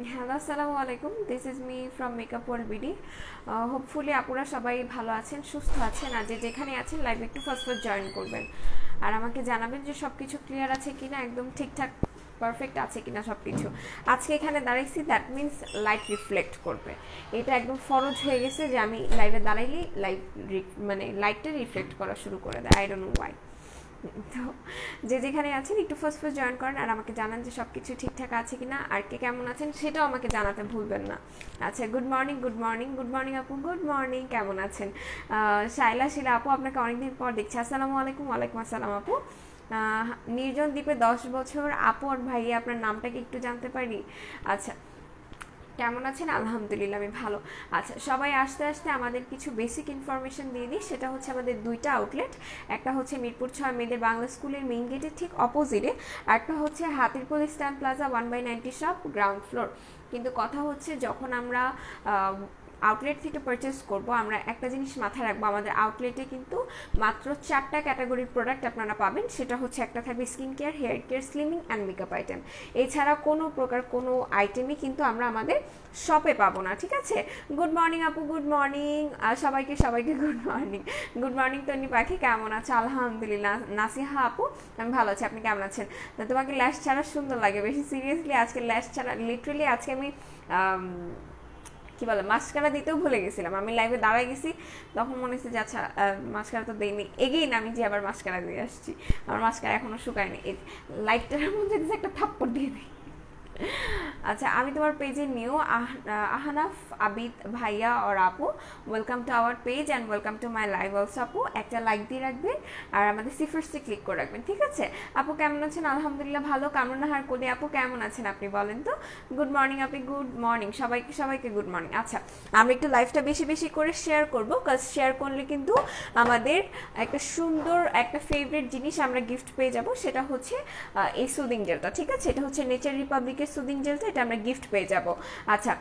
Hello, আসসালামু আলাইকুম। This is me from makeup world BD. Hopefully আপনারা সবাই ভালো আছেন, সুস্থ আছেন, আর যে যেখানে আছেন লাইভ একটু ফার্স্ট জয়েন করবেন আর আমাকে জানাবেন যে সব কিছু ক্লিয়ার আছে কিনা, একদম ঠিকঠাক পারফেক্ট আছে কিনা সব কিছু। আজকে এখানে দাঁড়াইছি, দ্যাট মিনস লাইট রিফ্লেক্ট করবে, এটা একদম ফরজ হয়ে গেছে যে আমি লাইভে দাঁড়াইলেই লাইটটা রিফ্লেক্ট করা শুরু করে দেয়। I don't know Y. তো যে যেখানে আছেন একটু ফার্স্ট জয়েন করেন আর আমাকে জানান যে সব কিছু ঠিকঠাক আছে কিনা, আর কে কেমন আছেন সেটাও আমাকে জানাতে ভুলবেন না। আচ্ছা, good morning, good morning, good morning আপু, গুড মর্নিং, কেমন আছেন? শাইলা শিলা আপু, আপনাকে অনেকদিন পর দেখছি। আসসালামু আলাইকুম। ওয়ালাইকুম আসসালাম আপু। নির্জন দ্বীপে 10 বছর আপু আর ভাইয়া, আপনার নামটা কি একটু জানতে পারি? আচ্ছা, কেমন আছেন? আলহামদুলিল্লাহ, আমি ভালো। আচ্ছা, সবাই আস্তে আস্তে আমাদের কিছু বেসিক ইনফরমেশন দিয়ে দিই। সেটা হচ্ছে আমাদের দুইটা আউটলেট, একটা হচ্ছে মিরপুর 6 মেয়েদের বাংলা স্কুলের মেইন গেটের ঠিক অপোজিটে, আর একটা হচ্ছে Hatirpool stand plaza 1/90 shop, ground floor. কিন্তু কথা হচ্ছে যখন আমরা আউটলেট থেকে পারচেস করব, আমরা একটা জিনিস মাথায় রাখবো, আমাদের আউটলেটে কিন্তু মাত্র 4টা ক্যাটাগরির প্রোডাক্ট আপনারা পাবেন। সেটা হচ্ছে একটা থাকবে skin care, hair care, slimming and makeup item. এছাড়া কোনো প্রকার কোনো আইটেমই কিন্তু আমরা আমাদের শপে পাবো না, ঠিক আছে? গুড মর্নিং আপু, গুড মর্নিং সবাইকে, সবাইকে good morning. Good morning Toni পাখি, কেমন আছে? আলহামদুলিল্লাহ। নাসিহা আপু, আমি ভালো আছি, আপনি কেমন আছেন? তোমাকে ল্যাশ ছাড়া সুন্দর লাগে বেশি, সিরিয়াসলি আজকে ল্যাশ ছাড়া, লিটারেলি আজকে আমি কি বলে মাস্কারা দিতেও ভুলে গেছিলাম। আমি লাইভে দাঁড়ায় গেছি, তখন মনে হচ্ছে যে আচ্ছা মাস্কারা তো দেয়নি, এগেইন আমি যে আবার মাস্কারা দিয়ে আসছি। আমার মাস্কারা এখনো শুকায়নি, এই লাইটটার মধ্যে একটা থাপ্পড় দিয়ে দিই। আচ্ছা, আমি তোমার পেজে নিউ। আহনাফ আবিদ ভাইয়া और আপু, welcome to our page and welcome to my live also. আপু একটা লাইক দিয়ে রাখবেন আর আমাদের সিফার্সে ক্লিক করে রাখবেন, ঠিক আছে? আপু কেমন আছেন? আলহামদুলিল্লাহ ভালো। কামরুন্নাহার কোলে আপু, কেমন আছেন আপনি বলেন তো? গুড মর্নিং আপনি, গুড মর্নিং সবাইকে, সবাইকে গুড মর্নিং। আচ্ছা, আমরা একটু লাইভটা বেশি বেশি করে শেয়ার করবো, কাজ শেয়ার করলে কিন্তু আমাদের একটা সুন্দর একটা ফেভারিট জিনিস আমরা গিফট পেয়ে যাব। সেটা হচ্ছে এই সুদিং জেলটা, ঠিক আছে? এটা হচ্ছে নেচার রিপাবলিকের সুদিং জেলটা, এটা আমরা গিফট পেয়ে যাব। আচ্ছা,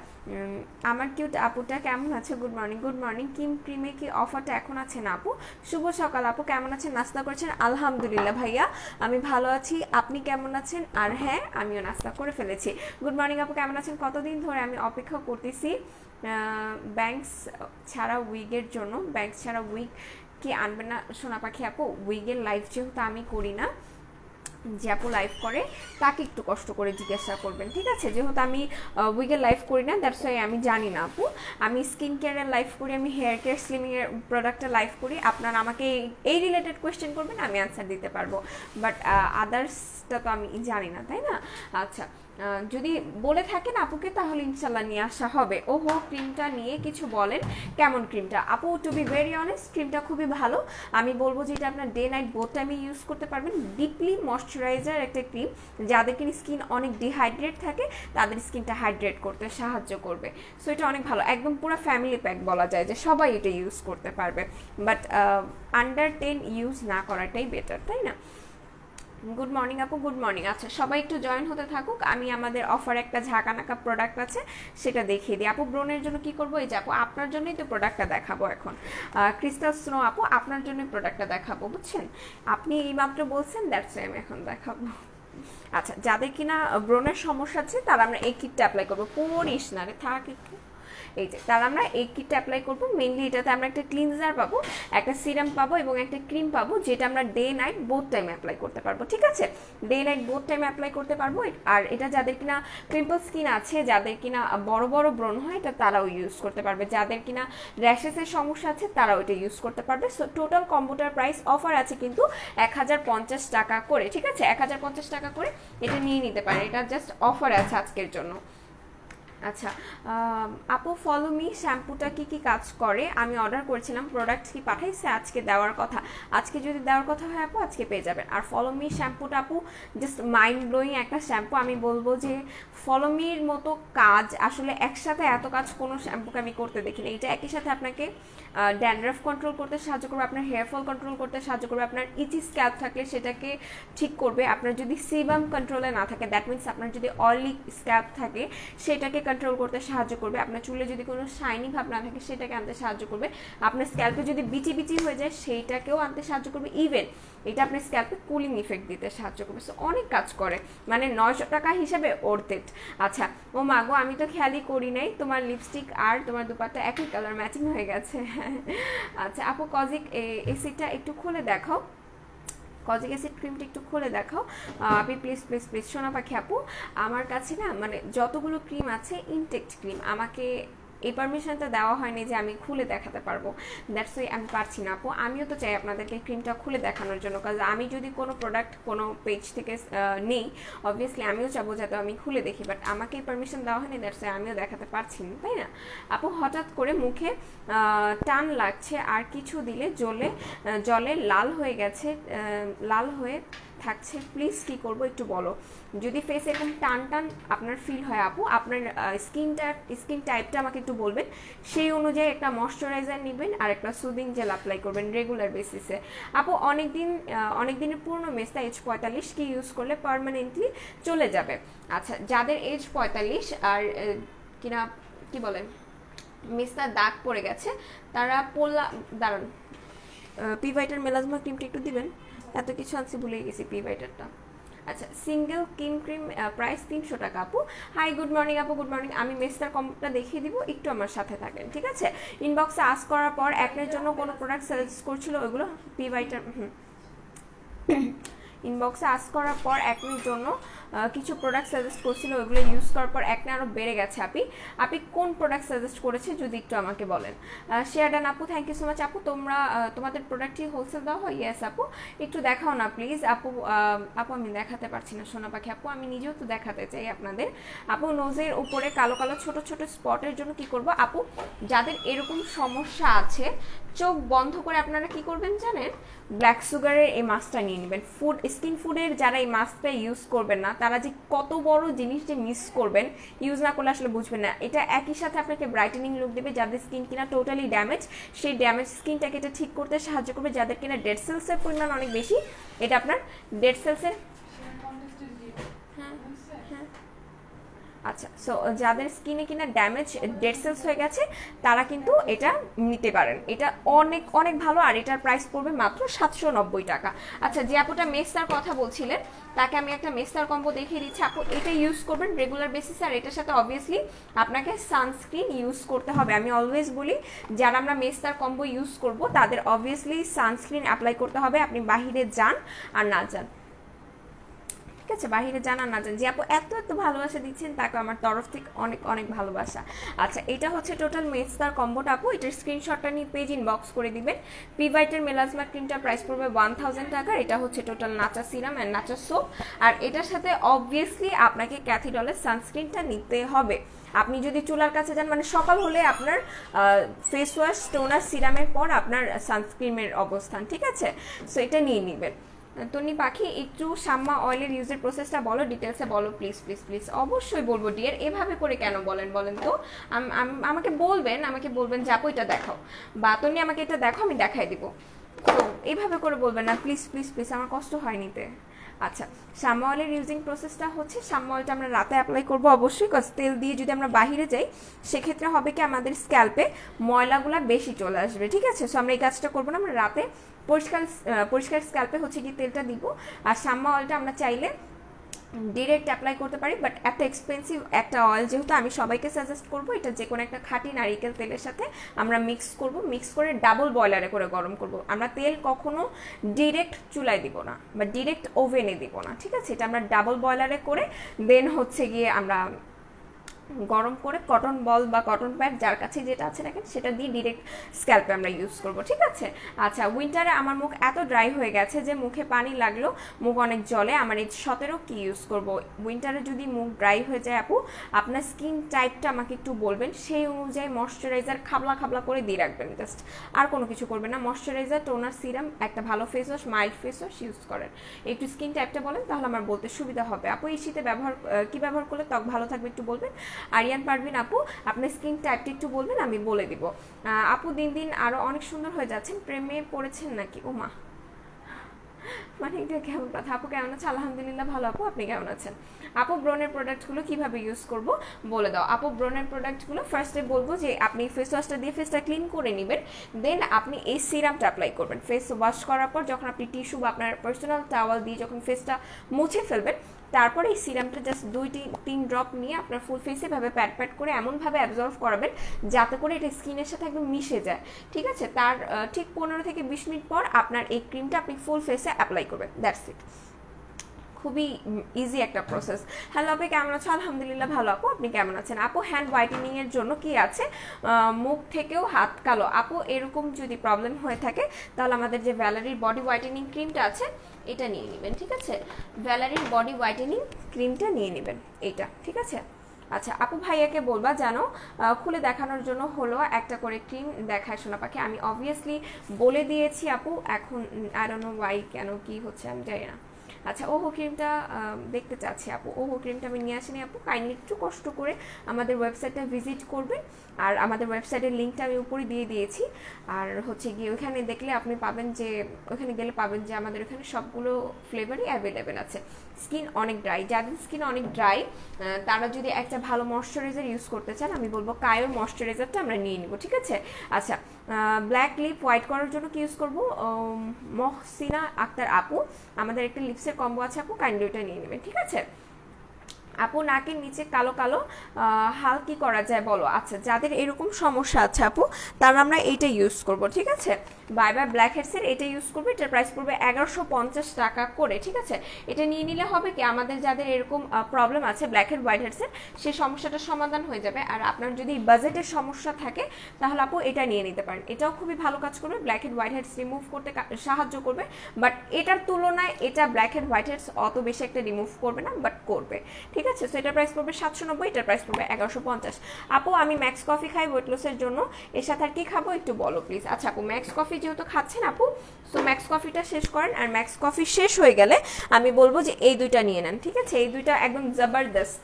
আমার কিউট আপুটা কেমন আছে? Good morning, good morning. ক্রিমে কি অফারটা এখন আছে না আপু? শুভ সকাল আপু, কেমন আছেন? নাস্তা করছেন? আলহামদুলিল্লাহ ভাইয়া, আমি ভালো আছি, আপনি কেমন আছেন? আর হ্যাঁ, আমিও নাস্তা করে ফেলেছি। গুড মর্নিং আপু, কেমন আছেন? কতদিন ধরে আমি অপেক্ষা করতেছি ব্যাংকস ছাড়া উইগের জন্য। ব্যাংকস ছাড়া উইগ কি আনবেন না সোনা পাখি আপু? উইগের লাইভ যেহেতু আমি করি না, যে আপু লাইভ করে তাকে একটু কষ্ট করে জিজ্ঞাসা করবেন, ঠিক আছে? যেহেতু আমি উইগের লাইভ করি না, দ্যাটস ওয়াই আমি জানি না আপু। আমি স্কিন কেয়ারের লাইভ করি, আমি হেয়ার কেয়ার, স্লিমিংয়ের প্রোডাক্টের লাইভ করি। আপনারা আমাকে এই রিলেটেড কোয়েশ্চেন করবেন, আমি অ্যান্সার দিতে পারবো, বাট আদার্সটা তো আমি জানি না, তাই না? আচ্ছা, যদি বলে থাকেন আপুকে তাহলে ইনশাল্লাহ নিয়ে আসা হবে। ওহো, ক্রিমটা নিয়ে কিছু বলেন, কেমন ক্রিমটা? আপু টু বি ভেরি অনেস্ট, ক্রিমটা খুবই ভালো। আমি বলবো যে এটা আপনার ডে নাইট বোথ টাইমে ইউজ করতে পারবেন। ডিপলি ময়শ্চারাইজার একটা ক্রিম, যাদের কিনা স্কিন অনেক ডিহাইড্রেট থাকে তাদের স্কিনটা হাইড্রেট করতে সাহায্য করবে। সো এটা অনেক ভালো, একদম পুরো ফ্যামিলি প্যাক বলা যায় যে সবাই এটা ইউজ করতে পারবে, বাট আন্ডার 10 ইউজ না করাটাই বেটার, তাই না? গুড মর্নিং আপু, গুড মর্নিং। আচ্ছা, সবাই একটু জয়েন হতে থাকুক, আমি আমাদের অফার একটা ঝাঁকানাকা প্রোডাক্ট আছে সেটা দেখিয়ে দিই। আপু ব্রোনের জন্য কি করবো? এই যে আপু আপনার জন্যই তো প্রোডাক্টটা দেখাবো এখন। ক্রিস্টাল স্নো আপু, আপনার জন্যই প্রোডাক্টটা দেখাবো, বুঝছেন? আপনি এইমাত্র বলছেন, দ্যাটস ওয়াই আমি এখন দেখাবো। আচ্ছা, যাদের কিনা ব্রোনের সমস্যা আছে তারা আমরা এই কিটটা অ্যাপ্লাই করবো। পড়িস না রে, থাক একটু। এই যে তার আমরা এই কিটটা অ্যাপ্লাই করবো। মেনলি এটাতে আমরা একটা ক্লিনজার পাবো, একটা সিরাম পাবো এবং একটা ক্রিম পাবো, যেটা আমরা ডে নাইট বোথ টাইমে অ্যাপ্লাই করতে পারবো, ঠিক আছে? ডে নাইট বোথ টাইমে অ্যাপ্লাই করতে পারবো। আর এটা যাদের কিনা পিম্পল স্কিন আছে, যাদের কিনা বড় বড় ব্রণ হয়, এটা তারাও ইউজ করতে পারবে। যাদের কিনা র্যাশেসের সমস্যা আছে তারাও এটা ইউজ করতে পারবে। সো টোটাল কম্বোটার প্রাইস অফার আছে কিন্তু 1050 টাকা করে, ঠিক আছে? 1050 টাকা করে এটা নিয়ে নিতে পারেন, এটা জাস্ট অফার আছে আজকের জন্য। আচ্ছা, আপু ফলো মি শ্যাম্পুটা কি কি কাজ করে? আমি অর্ডার করেছিলাম, প্রোডাক্ট কি পাঠাইছে? আজকে দেওয়ার কথা, আজকে যদি দেওয়ার কথা হয় আপু আজকে পেয়ে যাবেন। আর ফলো মি শ্যাম্পুটা আপু জাস্ট মাইন্ড ব্লোয়িং একটা শ্যাম্পু। আমি বলবো যে ফলো মির মতো কাজ আসলে একসাথে এত কাজ কোনো শ্যাম্পুকে আমি করতে দেখিনি। এটা একই সাথে আপনাকে ড্যান্ড্রাফ কন্ট্রোল করতে সাহায্য করবে, আপনার হেয়ার ফল কন্ট্রোল করতে সাহায্য করবে, আপনার ইচি স্ক্যাল্প থাকলে সেটাকে ঠিক করবে, আপনার যদি সিবাম কন্ট্রোলে না থাকে, দ্যাট মিনস আপনার যদি অয়েলি স্ক্যাল্প থাকে সেটাকে কন্ট্রোল করতে সাহায্য করবে, আপনার চুলে যদি কোনো শাইনি ভাব না থাকে সেটাকে আনতে সাহায্য করবে, আপনার স্ক্যাল্পে যদি বিচি বিচি হয়ে যায় সেইটাকেও আনতে সাহায্য করবে, ইভেন এটা আপনার স্ক্যাল্পে কুলিং ইফেক্ট দিতে সাহায্য করবে। সো অনেক কাজ করে, মানে 900 টাকা হিসেবে ওর্থ ইট। আচ্ছা ও মাগো, আমি তো খেয়ালই করি নাই তোমার লিপস্টিক আর তোমার দুপাট্টা একই কালার ম্যাচিং হয়ে গেছে। আচ্ছা আপু কজিক এসিডটা একটু খুলে দেখাও, কজিক অ্যাসিড ক্রিমটা একটু খুলে দেখাও আপনি প্লিজ প্লিজ প্লিজ। সোনা পাখি আপু আমার কাছে না মানে যতগুলো ক্রিম আছে ইনটেক্ট ক্রিম, আমাকে এই পারমিশনটা দেওয়া হয়নি যে আমি খুলে দেখাতে পারবো, দ্যাটস ওয়াই আমি পারছি না আপু। আমিও তো চাই আপনাদেরকে ক্রিমটা খুলে দেখানোর জন্য, কারণ আমি যদি কোনো প্রোডাক্ট কোনো পেজ থেকে নেই অবভিয়াসলি আমিও চাবো যাতে আমি খুলে দেখি, বাট আমাকে এই পারমিশন দেওয়া হয়নি, দ্যাটস ওয়াই আমিও দেখাতে পারছি না, তাই না আপু? হঠাৎ করে মুখে টান লাগছে আর কিছু দিলে জলে লাল হয়ে গেছে, লাল হয়ে থাকছে, প্লিজ কি করব একটু বলো। যদি ফেসে এরকম টান টান আপনার ফিল হয় আপু, আপনার স্কিন টাইপটা আমাকে একটু বলবেন, সেই অনুযায়ী একটা ময়শ্চারাইজার নেবেন আর একটা সুদিং জেল অ্যাপ্লাই করবেন রেগুলার বেসিসে। আপু অনেক দিনের পুরনো মেস্তা এজ 45 কি ইউজ করলে পার্মানেন্টলি চলে যাবে? আচ্ছা যাদের এজ 45 আর কিনা কি বলেন মেস্তার দাগ পড়ে গেছে তারা দাঁড়ান পিভাইটার মেলাজমা ক্রিমটা একটু দিবেন, এত কিছু আনছি ভুলে গেছি পিভাইটারটা। আচ্ছা সিঙ্গেল ক্রিম প্রাইস 300 টাকা আপু। হাই গুড মর্নিং আপু, গুড মর্নিং। আমি মেস্তার কম্বোটা দেখিয়ে দিব, একটু আমার সাথে থাকেন ঠিক আছে। ইনবক্সে আস্ক করার পর একনের জন্য কোনো প্রোডাক্ট সাজেস্ট করছিল ওইগুলো পিভাইটার, ইনবক্সে আস্ক করার পর একনের জন্য কিছু প্রোডাক্ট সাজেস্ট করছিল, ওইগুলো ইউজ করার পর একনে আরও বেড়ে গেছে। আপনি কোন প্রোডাক্ট সাজেস্ট করেছে যদি একটু আমাকে বলেন। শেয়ারডান আপু থ্যাংক ইউ সো মাচ আপু। তোমাদের প্রোডাক্টই হোলসেল দেওয়া হয়? ইয়েস আপু, একটু দেখাও না প্লিজ আপু। আমি দেখাতে পারছি না সোনা পাখি আপু, আমি নিজেও তো দেখাতে চাই আপনাদের। আপু নোজের উপরে কালো কালো ছোট ছোট স্পটের জন্য কি করব আপু? যাদের এরকম সমস্যা আছে চোখ বন্ধ করে আপনারা কি করবেন জানেন? ব্ল্যাক সুগারের এই মাস্কটা নিয়ে নেবেন। স্কিন ফুডের যারা এই মাস্কটা ইউজ করবেন না তারা যে কত বড় জিনিস যে মিস করবেন, ইউজ না করলে আসলে বুঝবেন না। এটা একই সাথে আপনাকে ব্রাইটেনিং লুক দেবে, যাদের স্কিন কিনা টোটালি ড্যামেজ সেই ড্যামেজ স্কিনটাকে এটা ঠিক করতে সাহায্য করবে। যাদের কিনা ডেড সেলসের পরিমাণ অনেক বেশি, এটা আপনার ডেড সেলসের আচ্ছা সো যাদের স্কিনে কিনা ড্যামেজ ডেড সেলস হয়ে গেছে তারা কিন্তু এটা নিতে পারেন, এটা অনেক অনেক ভালো। আর এটার প্রাইস পড়বে মাত্র 790 টাকা। আচ্ছা যে আপুটা মেস্তার কথা বলছিলেন তাকে আমি একটা মেস্তার কম্বো দেখিয়ে দিচ্ছি আপু, এটা ইউজ করবেন রেগুলার বেসিসে। আর এটার সাথে অবভিয়াসলি আপনাকে সানস্ক্রিন ইউজ করতে হবে। আমি অলওয়েজ বলি যারা আমরা মেস্তার কম্বো ইউজ করব তাদের অবভিয়াসলি সানস্ক্রিন অ্যাপ্লাই করতে হবে, আপনি বাহিরে যান আর না যান, ঠিক আছে? বাহিরে জানা না জান যে আপু এত ভালোবাসা দিচ্ছেন তাকে আমার তরফ থেকে অনেক অনেক ভালোবাসা। আচ্ছা এটা হচ্ছে টোটাল মেস্তার কম্বোটা আপু, এটার স্ক্রিনশটটা নিয়ে পেজ ইনবক্স করে দিবেন। পিভাইটের মেলাজমা ক্রিমটা প্রাইস পড়বে 1000 টাকা। এটা হচ্ছে টোটাল নাচা সিরাম অ্যান্ড নাচা সোপ। আর এটার সাথে অবভিয়াসলি আপনাকে ক্যাথিডলের সানস্ক্রিনটা নিতে হবে। আপনি যদি চুলার কাছে যান মানে সকাল হলে আপনার ফেস ওয়াশ টোনার সিরামের পর আপনার সানস্ক্রিনের অবস্থান, ঠিক আছে? সো এটা নিয়ে নেবেন। তনি পাখি একটু শাম্মা অয়েলের ইউজের প্রসেসটা বলো, ডিটেলসে বলো প্লিজ প্লিজ প্লিজ। অবশ্যই বলবো ডিয়ার, এভাবে করে কেন বলেন তো? আমাকে বলবেন যে আপু এটা দেখাও, বা তনি আমাকে এটা দেখো আমি দেখাই দিব। তো এইভাবে করে বলবেন না প্লিজ প্লিজ প্লিজ, আমার কষ্ট হয় নিতে। আচ্ছা শাম্মা অয়েলের ইউজিং প্রসেসটা হচ্ছে শাম্মা অয়েলটা আমরা রাতে অ্যাপ্লাই করবো অবশ্যই, কজ তেল দিয়ে যদি আমরা বাহিরে যাই সেক্ষেত্রে হবে কি আমাদের স্ক্যাল্পে ময়লাগুলা বেশি চলে আসবে, ঠিক আছে? সো আমরা এই কাজটা করবো না, আমরা রাতে পরিষ্কার স্ক্যাল্পে হচ্ছে কি তেলটা দিব। আর শাম্মা অয়েলটা আমরা চাইলে ডিরেক্ট অ্যাপ্লাই করতে পারি, বাট এত এক্সপেন্সিভ একটা অয়েল যেহেতু আমি সবাইকে সাজেস্ট করবো এটা যে কোনো একটা খাঁটি নারিকেল তেলের সাথে আমরা মিক্স করে ডাবল বয়লারে করে গরম করব। আমরা তেল কখনো ডিরেক্ট চুলায় দিব না বা ডিরেক্ট ওভেনে দিব না, ঠিক আছে? এটা আমরা ডাবল বয়লারে করে দেন হচ্ছে গিয়ে আমরা গরম করে কটন বল বা কটন প্যাড যার কাছে যেটা আছে রাখেন সেটা দিয়ে ডিরেক্ট স্ক্যাল্পে আমরা ইউজ করব, ঠিক আছে? আচ্ছা উইন্টারে আমার মুখ এত ড্রাই হয়ে গেছে যে মুখে পানি লাগলো, মুখ অনেক জলে, আমার এই 17 কি ইউজ করব? উইন্টারে যদি মুখ ড্রাই হয়ে যায় আপু আপনার স্কিন টাইপটা আমাকে একটু বলবেন, সেই অনুযায়ী ময়শ্চারাইজার খাবলা করে দিয়ে রাখবেন, জাস্ট আর কোনো কিছু করবেন না। ময়শ্চারাইজার টোনার সিরাম একটা ভালো face wash mild face wash use করেন। একটু স্কিন টাইপটা বলেন তাহলে আমার বলতে সুবিধা হবে। আপু এই শীতে কি ব্যবহার করলে ত্বক ভালো থাকবে একটু বলবেন। আরিয়ান পারভিন আপু আপনার স্কিন টাইপটা একটু বলবেন আমি বলে দিব। আপু দিন দিন আরো অনেক সুন্দর হয়ে যাচ্ছেন, প্রেমে পড়েছেন নাকি? ও মা মানে এটা কেমন কথা? আপু কেমন আছে? আলহামদুলিল্লাহ ভালো আপু, আপনি কেমন আছেন? আপু ব্রনের প্রোডাক্টগুলো কিভাবে ইউজ করব বলে দাও। আপু ব্রনের প্রোডাক্টগুলো ফার্স্টে বলবো যে আপনি ফেস ওয়াশটা দিয়ে ফেসটা ক্লিন করে নেবেন, দেন আপনি এই সিরামটা অ্যাপ্লাই করবেন। ফেস ওয়াশ করার পর যখন আপনি টিস্যু বা আপনার পার্সোনাল টাওয়াল দিয়ে যখন ফেসটা মুছে ফেলবেন, তারপর এই সিরামটা জাস্ট 2-3 ড্রপ নিয়ে আপনার ফুল ফেসে ভাবে প্যাট প্যাট করে এমনভাবে অ্যাবজর্ভ করাবেন যাতে করে এটা স্কিনের সাথে একদম মিশে যায়, ঠিক আছে? তার ঠিক 15 থেকে 20 মিনিট পর আপনার এই ক্রিমটা আপনি ফুল ফেসে অ্যাপ্লাই করবেন, দ্যাটস ইট। খুবই ইজি একটা প্রসেস। হ্যালো আপনি কেমন আছো? আলহামদুলিল্লাহ ভালো আপু, আপনি কেমন আছেন? আপু হ্যান্ড হোয়াইটেনিং এর জন্য কি আছে? মুখ থেকেও হাত কালো। আপু এরকম যদি প্রবলেম হয়ে থাকে তাহলে আমাদের যে ভ্যালারির বডি হোয়াইটেনিং ক্রিমটা আছে এটা নিয়ে নেবেন, ঠিক আছে? ভ্যালারির বডি হোয়াইটেনিং ক্রিমটা নিয়ে নেবেন এইটা, ঠিক আছে? আচ্ছা আপু ভাইয়াকে বলবা জানো খুলে দেখানোর জন্য হলো একটা করে ক্রিম দেখায় সোনা পাখি। আমি অবভিয়াসলি বলে দিয়েছি আপু, এখন আই ডোন্ট নো ওয়াই, কেন কি হচ্ছে আমি জানি না। আচ্ছা ওহো ক্রিমটা দেখতে চাচ্ছি আপু, ওহো ক্রিমটা আমি নিয়ে আসিনি আপু, কাইন্ডলি একটু কষ্ট করে আমাদের ওয়েবসাইটটা ভিজিট করবেন। আর আমাদের ওয়েবসাইটের লিঙ্কটা আমি উপরে দিয়ে দিয়েছি। আর হচ্ছে গিয়ে ওইখানে দেখলে আপনি পাবেন যে, ওখানে গেলে পাবেন যে আমাদের ওখানে সবগুলো ফ্লেভারই অ্যাভেলেবেল আছে। স্কিন অনেক ড্রাই, যাদের স্কিন অনেক ড্রাই তারা যদি একটা ভালো ময়শ্চারাইজার ইউজ করতে চান, আমি বলবো কায়োর ময়শ্চারাইজারটা আমরা নিয়ে নিব, ঠিক আছে? আচ্ছা ব্ল্যাক লিপ হোয়াইট করার জন্য কি ইউজ করবো? মহসিনা আক্তার আপু, আমাদের একটা লিপসের কম্বো আছে আপু, কাইন্ডলি ওটা নিয়ে নেবেন, ঠিক আছে? আপু নাকের নিচে কালো কালো হাল কি করা যায় বলো? আচ্ছা যাদের এরকম সমস্যা আছে আপু তারা আমরা এইটা ইউজ করব, ঠিক আছে? বাই বাই ব্ল্যাক হেডসের এটা ইউজ করবো, এটার প্রাইস পড়বে 1150 টাকা করে, ঠিক আছে? এটা নিয়ে নিলে হবে কি, আমাদের যাদের এরকম প্রবলেম আছে ব্ল্যাক হেড হোয়াইট হেডসের, সেই সমস্যাটার সমাধান হয়ে যাবে। আর আপনার যদি বাজেটের সমস্যা থাকে তাহলে আপু এটা নিয়ে নিতে পারেন, এটাও খুবই ভালো কাজ করবে, black head white heads remove করতে সাহায্য করবে। বাট এটার তুলনায় এটা ব্ল্যাক হেড হোয়াইট হেডস অত বেশি একটা রিমুভ করবে না, বাট করবে, ঠিক আছে? সো এটার প্রাইস পড়বে 790, এটার প্রাইস পড়বে 1150। আপু আমি ম্যাক্স কফি খাই ওয়েট লসের জন্য, এর সাথে আর কি খাবো একটু বলো প্লিজ। আচ্ছা আপু ম্যাক্স কফি যেহেতু খাচ্ছেন আপু, সো ম্যাক্স কফিটা শেষ করেন। আর ম্যাক্স কফি শেষ হয়ে গেলে আমি বলবো যে এই দুইটা নিয়ে নেন, ঠিক আছে? এই দুইটা একদম জবরদস্ত,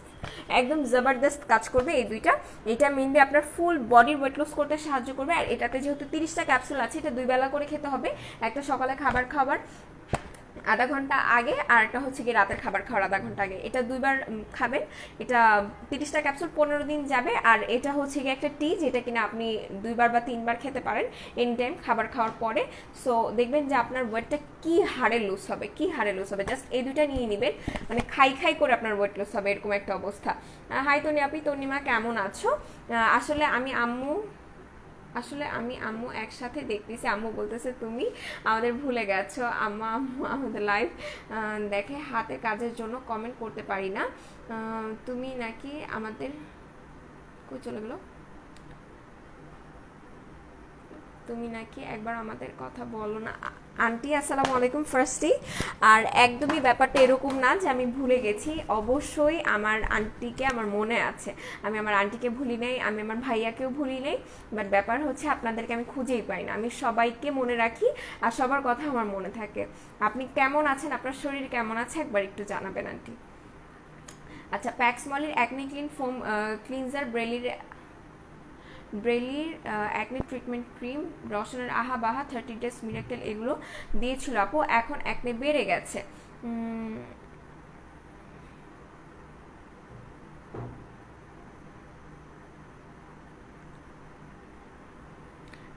একদম জবরদস্ত কাজ করবে এই দুইটা। এটা মেনলি আপনার ফুল বডির ওয়েট লস করতে সাহায্য করবে। আর এটাতে যেহেতু 30টা ক্যাপসুল আছে, এটা 2 বেলা করে খেতে হবে, একটা সকালে খাবার আধা ঘন্টা আগে, আর একটা হচ্ছে কি রাতের খাবার খাওয়ার আধা ঘন্টা আগে। এটা 2বার খাবেন, এটা 30টা ক্যাপসুল 15 দিন যাবে। আর এটা হচ্ছে কি একটা টি, যেটা কিনা আপনি 2বার বা 3বার খেতে পারেন এনি টাইম খাবার খাওয়ার পরে। সো দেখবেন যে আপনার ওয়েটটা কি হারে লুজ হবে, কি হারে লুজ হবে। জাস্ট এই দুইটা নিয়ে নেবেন, মানে খাই করে আপনার ওয়েট লুজ হবে, এরকম একটা অবস্থা। হাই তনি আপনি, তনিমা কেমন আছো? আসলে আমি আম্মু একসাথে দেখতেছি, আম্মু বলতেছে তুমি আমাদের ভুলে গেছো। আম্মু আমাদের লাইভ দেখে, হাতে কাজের জন্য কমেন্ট করতে পারি না, তুমি নাকি আমাদের কই চলে গেলো, তুমি নাকি একবার আমাদের কথা বলো না। আন্টি আসসালামু আলাইকুম ফার্স্টলি। আর একদমই ব্যাপারটা এরকম না যে আমি ভুলে গেছি, অবশ্যই আমার আন্টিকে আমার মনে আছে, আমি আমার আন্টিকে ভুলি নাই, আমি আমার ভাইয়াকেও ভুলি নাই। বাট ব্যাপার হচ্ছে আপনাদেরকে আমি খুঁজেই পাই না, আমি সবাইকে মনে রাখি আর সবার কথা আমার মনে থাকে। আপনি কেমন আছেন, আপনার শরীর কেমন আছে একবার একটু জানাবেন আন্টি। আচ্ছা প্যাক্সমলির অ্যাকনি ক্লিন ফোম ক্লিনজার, ব্রেলির অ্যাকনি ট্রিটমেন্ট ক্রিম, রসনের আহা বাহা, 30 ডেজ মিরাকেল এগুলো দিয়েছিল আপু, এখন অ্যাকনে বেড়ে গেছে।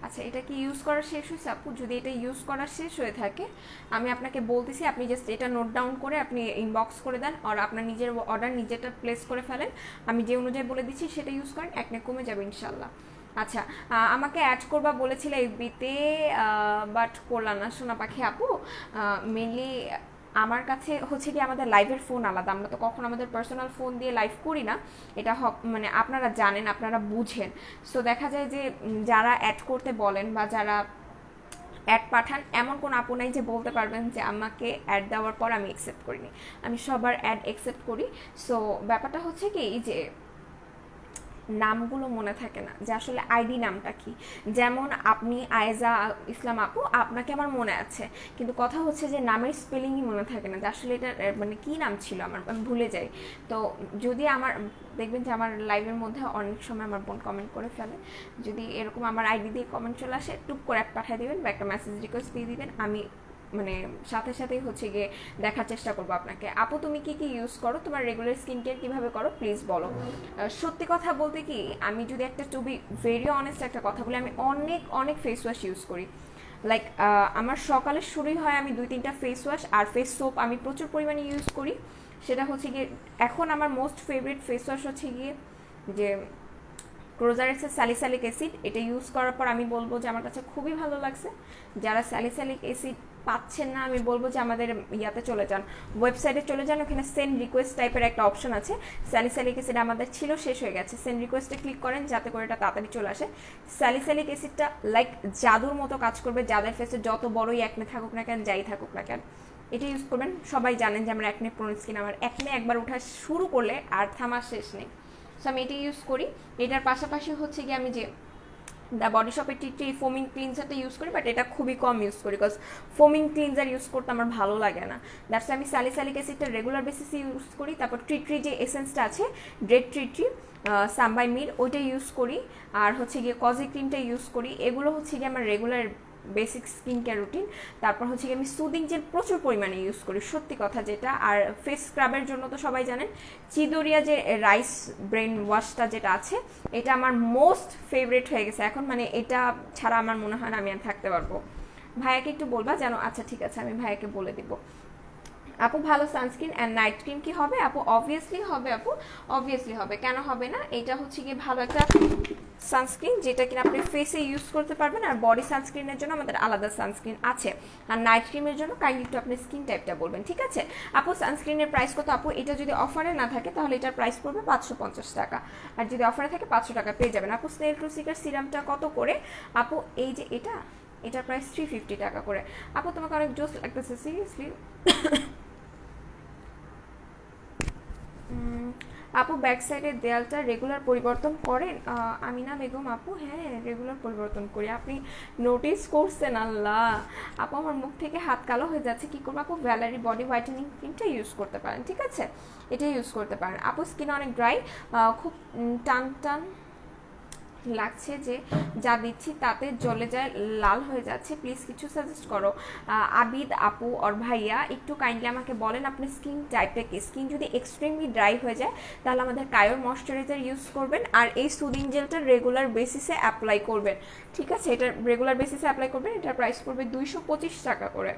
আচ্ছা এটা কি ইউজ করা শেষ হয়েছে আপু? যদি এটা ইউজ করা শেষ হয়ে থাকে আমি আপনাকে বলতেছি, আপনি জাস্ট এটা নোট ডাউন করে আপনি ইনবক্স করে দেন, আর আপনার নিজের অর্ডার নিজেটা প্লেস করে ফেলেন, আমি যে অনুযায়ী বলে দিচ্ছি সেটা ইউজ করেন, অ্যাকনে কমে যাবে ইনশাল্লাহ। আচ্ছা আমাকে অ্যাড করবা বলেছিলে এফবিতে, বাট করলাম না সোনা পাখি আপু। মেনলি আমার কাছে হচ্ছে কি আমাদের লাইভের ফোন আলাদা, আমরা তো কখনো আমাদের পার্সোনাল ফোন দিয়ে লাইভ করি না, এটা মানে আপনারা জানেন, আপনারা বুঝেন। সো দেখা যায় যে যারা অ্যাড করতে বলেন বা যারা অ্যাড পাঠান, এমন কোন আপু নাই যে বলতে পারবেন যে আমাকে অ্যাড দেওয়ার পর আমি অ্যাকসেপ্ট করিনি, আমি সবার অ্যাড অ্যাকসেপ্ট করি। সো ব্যাপারটা হচ্ছে কি যে নামগুলো মনে থাকে না যে আসলে আইডি নামটা কি। যেমন আপনি আয়েজা ইসলাম আপু, আপনাকে আমার মনে আছে, কিন্তু কথা হচ্ছে যে নামের স্পেলিংই মনে থাকে না যে আসলে এটা মানে কি নাম ছিল আমার, আমি ভুলে যাই। তো যদি আমার দেখবেন যে আমার লাইভের মধ্যে অনেক সময় আমার বোন কমেন্ট করে ফেলে, যদি এরকম আমার আইডি দিয়ে কমেন্ট চলে আসে টুক করে পাঠিয়ে দেবেন বা একটা মেসেজ রিকোয়েস্ট দিয়ে দিবেন, আমি মানে সাথে সাথেই হচ্ছে গিয়ে দেখার চেষ্টা করবো আপনাকে। আপু তুমি কি কি ইউজ করো, তোমার রেগুলার স্কিন কেয়ার কীভাবে করো প্লিজ বলো। সত্যি কথা বলতে কি, আমি যদি একটা টু বি ভেরি অনেস্ট একটা কথা বলি, আমি অনেক অনেক ফেস ওয়াশ ইউজ করি। লাইক আমার সকালে শুরুই হয় আমি 2-3টা ফেস ওয়াশ আর ফেস সোপ আমি প্রচুর পরিমাণে ইউজ করি। সেটা হচ্ছে গিয়ে এখন আমার মোস্ট ফেভারিট ফেস ওয়াশ হচ্ছে গিয়ে যে ক্রোজারেক্সের স্যালিসাইলিক অ্যাসিড। এটা ইউজ করার পর আমি বলবো যে আমার কাছে খুবই ভালো লাগছে। যারা স্যালিসাইলিক অ্যাসিড পাচ্ছেন না, আমি বলবো যে আমাদের ইয়াতে চলে যান, ওয়েবসাইটে চলে যান, ওখানে সেন্ড রিকোয়েস্ট টাইপের একটা অপশন আছে। স্যালিসাইলিক অ্যাসিড আমাদের ছিল, শেষ হয়ে গেছে, সেন্ড রিকোয়েস্টে ক্লিক করেন যাতে করে এটা তাড়াতাড়ি চলে আসে। স্যালিসাইলিক অ্যাসিডটা লাইক জাদুর মতো কাজ করবে, যাদের ফেসে যত বড়ই একনে থাকুক না কেন, যাই থাকুক না কেন, এটা ইউজ করবেন। সবাই জানেন যে আমার একনে প্রোন স্কিন, আমার একনে একবার ওঠা শুরু করলে আর থামার শেষ নেই। সো আমি এটা ইউজ করি। এটার পাশাপাশি হচ্ছে গিয়ে আমি যে দ্য বডি শপের টি ফোমিং ক্লিনজারটা ইউজ করি, বাট এটা খুবই কম ইউজ করি, বিকজ ফোমিং ক্লিনজার ইউজ করতে আমার ভালো লাগে না। দ্যাটস আমি স্যালিসাইলিক অ্যাসিডটা রেগুলার বেসিসে ইউজ করি। তারপর ট্রি যে এসেন্সটা আছে, ড্রেড ট্রি সাম বাই মির, ওইটা ইউজ করি। আর হচ্ছে গিয়ে কজি ক্রিমটা ইউজ করি। এগুলো হচ্ছে গিয়ে আমার regular basic skin care routine. তারপর হচ্ছে কি আমি সুদিং জেল প্রচুর পরিমাণে ইউজ করি, সত্যি কথা যেটা। আর ফেস স্ক্রাবের জন্য তো সবাই জানেন চিদোরিয়া যে রাইস ব্রেন ওয়াশটা যেটা আছে, এটা আমার মোস্ট ফেভারিট হয়ে গেছে এখন। মানে এটা ছাড়া আমার মনে হয় না আমি আর থাকতে পারবো। ভাইয়াকে একটু বলবা যেন। আচ্ছা ঠিক আছে, আমি ভাইয়াকে বলে দিব। আপু ভালো সানস্ক্রিন অ্যান্ড নাইট ক্রিম কি হবে? আপু অবভিয়াসলি হবে, আপু অবভিয়াসলি হবে, কেন হবে না। এটা হচ্ছে গিয়ে ভালো একটা সানস্ক্রিন যেটা কিনা আপনি ফেসে ইউজ করতে পারবেন। আর বডি সানস্ক্রিনের জন্য আমাদের আলাদা সানস্ক্রিন আছে। আর নাইট ক্রিমের জন্য কাইন্ডলি একটু আপনি স্কিন টাইপটা বলবেন, ঠিক আছে? আপু সানস্ক্রিনের প্রাইস কত? আপু এটা যদি অফারে না থাকে তাহলে এটার প্রাইস পড়বে 550 টাকা, আর যদি অফারে থাকে 500 টাকা পেয়ে যাবেন। আপু স্নেল টু সিকার সিরামটা কত করে? আপু এই যে এটার প্রাইস 350 টাকা করে। আপু তোমাকে অনেক জোস লাগতেছে সিরিয়াসলি। আপু ব্যাক সাইডের দেয়ালটা রেগুলার পরিবর্তন করেন? আমিনা বেগম আপু হ্যাঁ রেগুলার পরিবর্তন করি। আপনি নোটিস করছেন? আল্লাহ আপু আমার মুখ থেকে হাত কালো হয়ে যাচ্ছে, কি করবো? আপু ভ্যালারি বডি হোয়াইটেনিং ক্রিমটা ইউজ করতে পারেন, ঠিক আছে? এটা ইউজ করতে পারেন। আপু স্কিন অনেক ড্রাই, খুব টান টান লাগছে, যে যা দিচ্ছি তাতে জ্বলে যায়, লাল হয়ে যাচ্ছে, প্লিজ কিছু সাজেস্ট করো। আবিদ আপু আর ভাইয়া একটু কাইন্ডলি আমাকে বলেন আপনার স্কিন টাইপটা কি। স্কিন যদি এক্সট্রিমলি ড্রাই হয়ে যায় তাহলে আমাদের কায়োর ময়শ্চারাইজার ইউজ করবেন, আর এই সুদিং জেলটা রেগুলার বেসিসে অ্যাপ্লাই করবেন, ঠিক আছে? এটা রেগুলার বেসিসে অ্যাপ্লাই করবেন। এটার প্রাইস পড়বে 225 টাকা করে।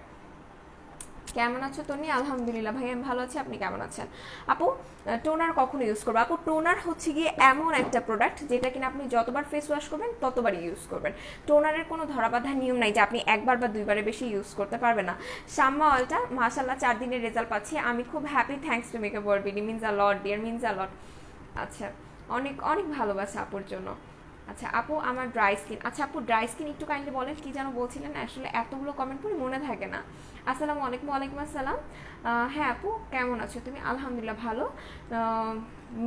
কেমন আছো তনি? আলহামদুলিল্লাহ ভাই আমি ভালো আছি, আপনি কেমন আছেন? আপু টোনার কখন ইউজ করবো? আপু টোনার হচ্ছে গিয়ে এমন একটা প্রোডাক্ট যেটা কিনা আপনি যতবার ফেস ওয়াশ করবেন ততবারই ইউজ করবেন। টোনারের কোনো ধরাবাঁধা নিয়ম নাই যে আপনি একবার বা দুইবারে বেশি ইউজ করতে পারবেন না। শাম্মা অয়েলটা মাশাল্লাহ 4 দিনের রেজাল্ট পাচ্ছি, আমি খুব happy, thanks to makeup world BD, means a lot dear, means a lot. আচ্ছা অনেক অনেক ভালোবাসা আপুর জন্য। আচ্ছা আপু আমার ড্রাই স্কিন। আচ্ছা আপু ড্রাই স্কিন একটু কাইন্ডলি বলেন, কি যেন বলছিলেন? আসলে এতগুলো কমেন্ট করে মনে থাকে না। আসসালামু আলাইকুম। ওয়ালাইকুম আসসালাম। হ্যাঁ আপু কেমন আছো তুমি? আলহামদুলিল্লাহ ভালো।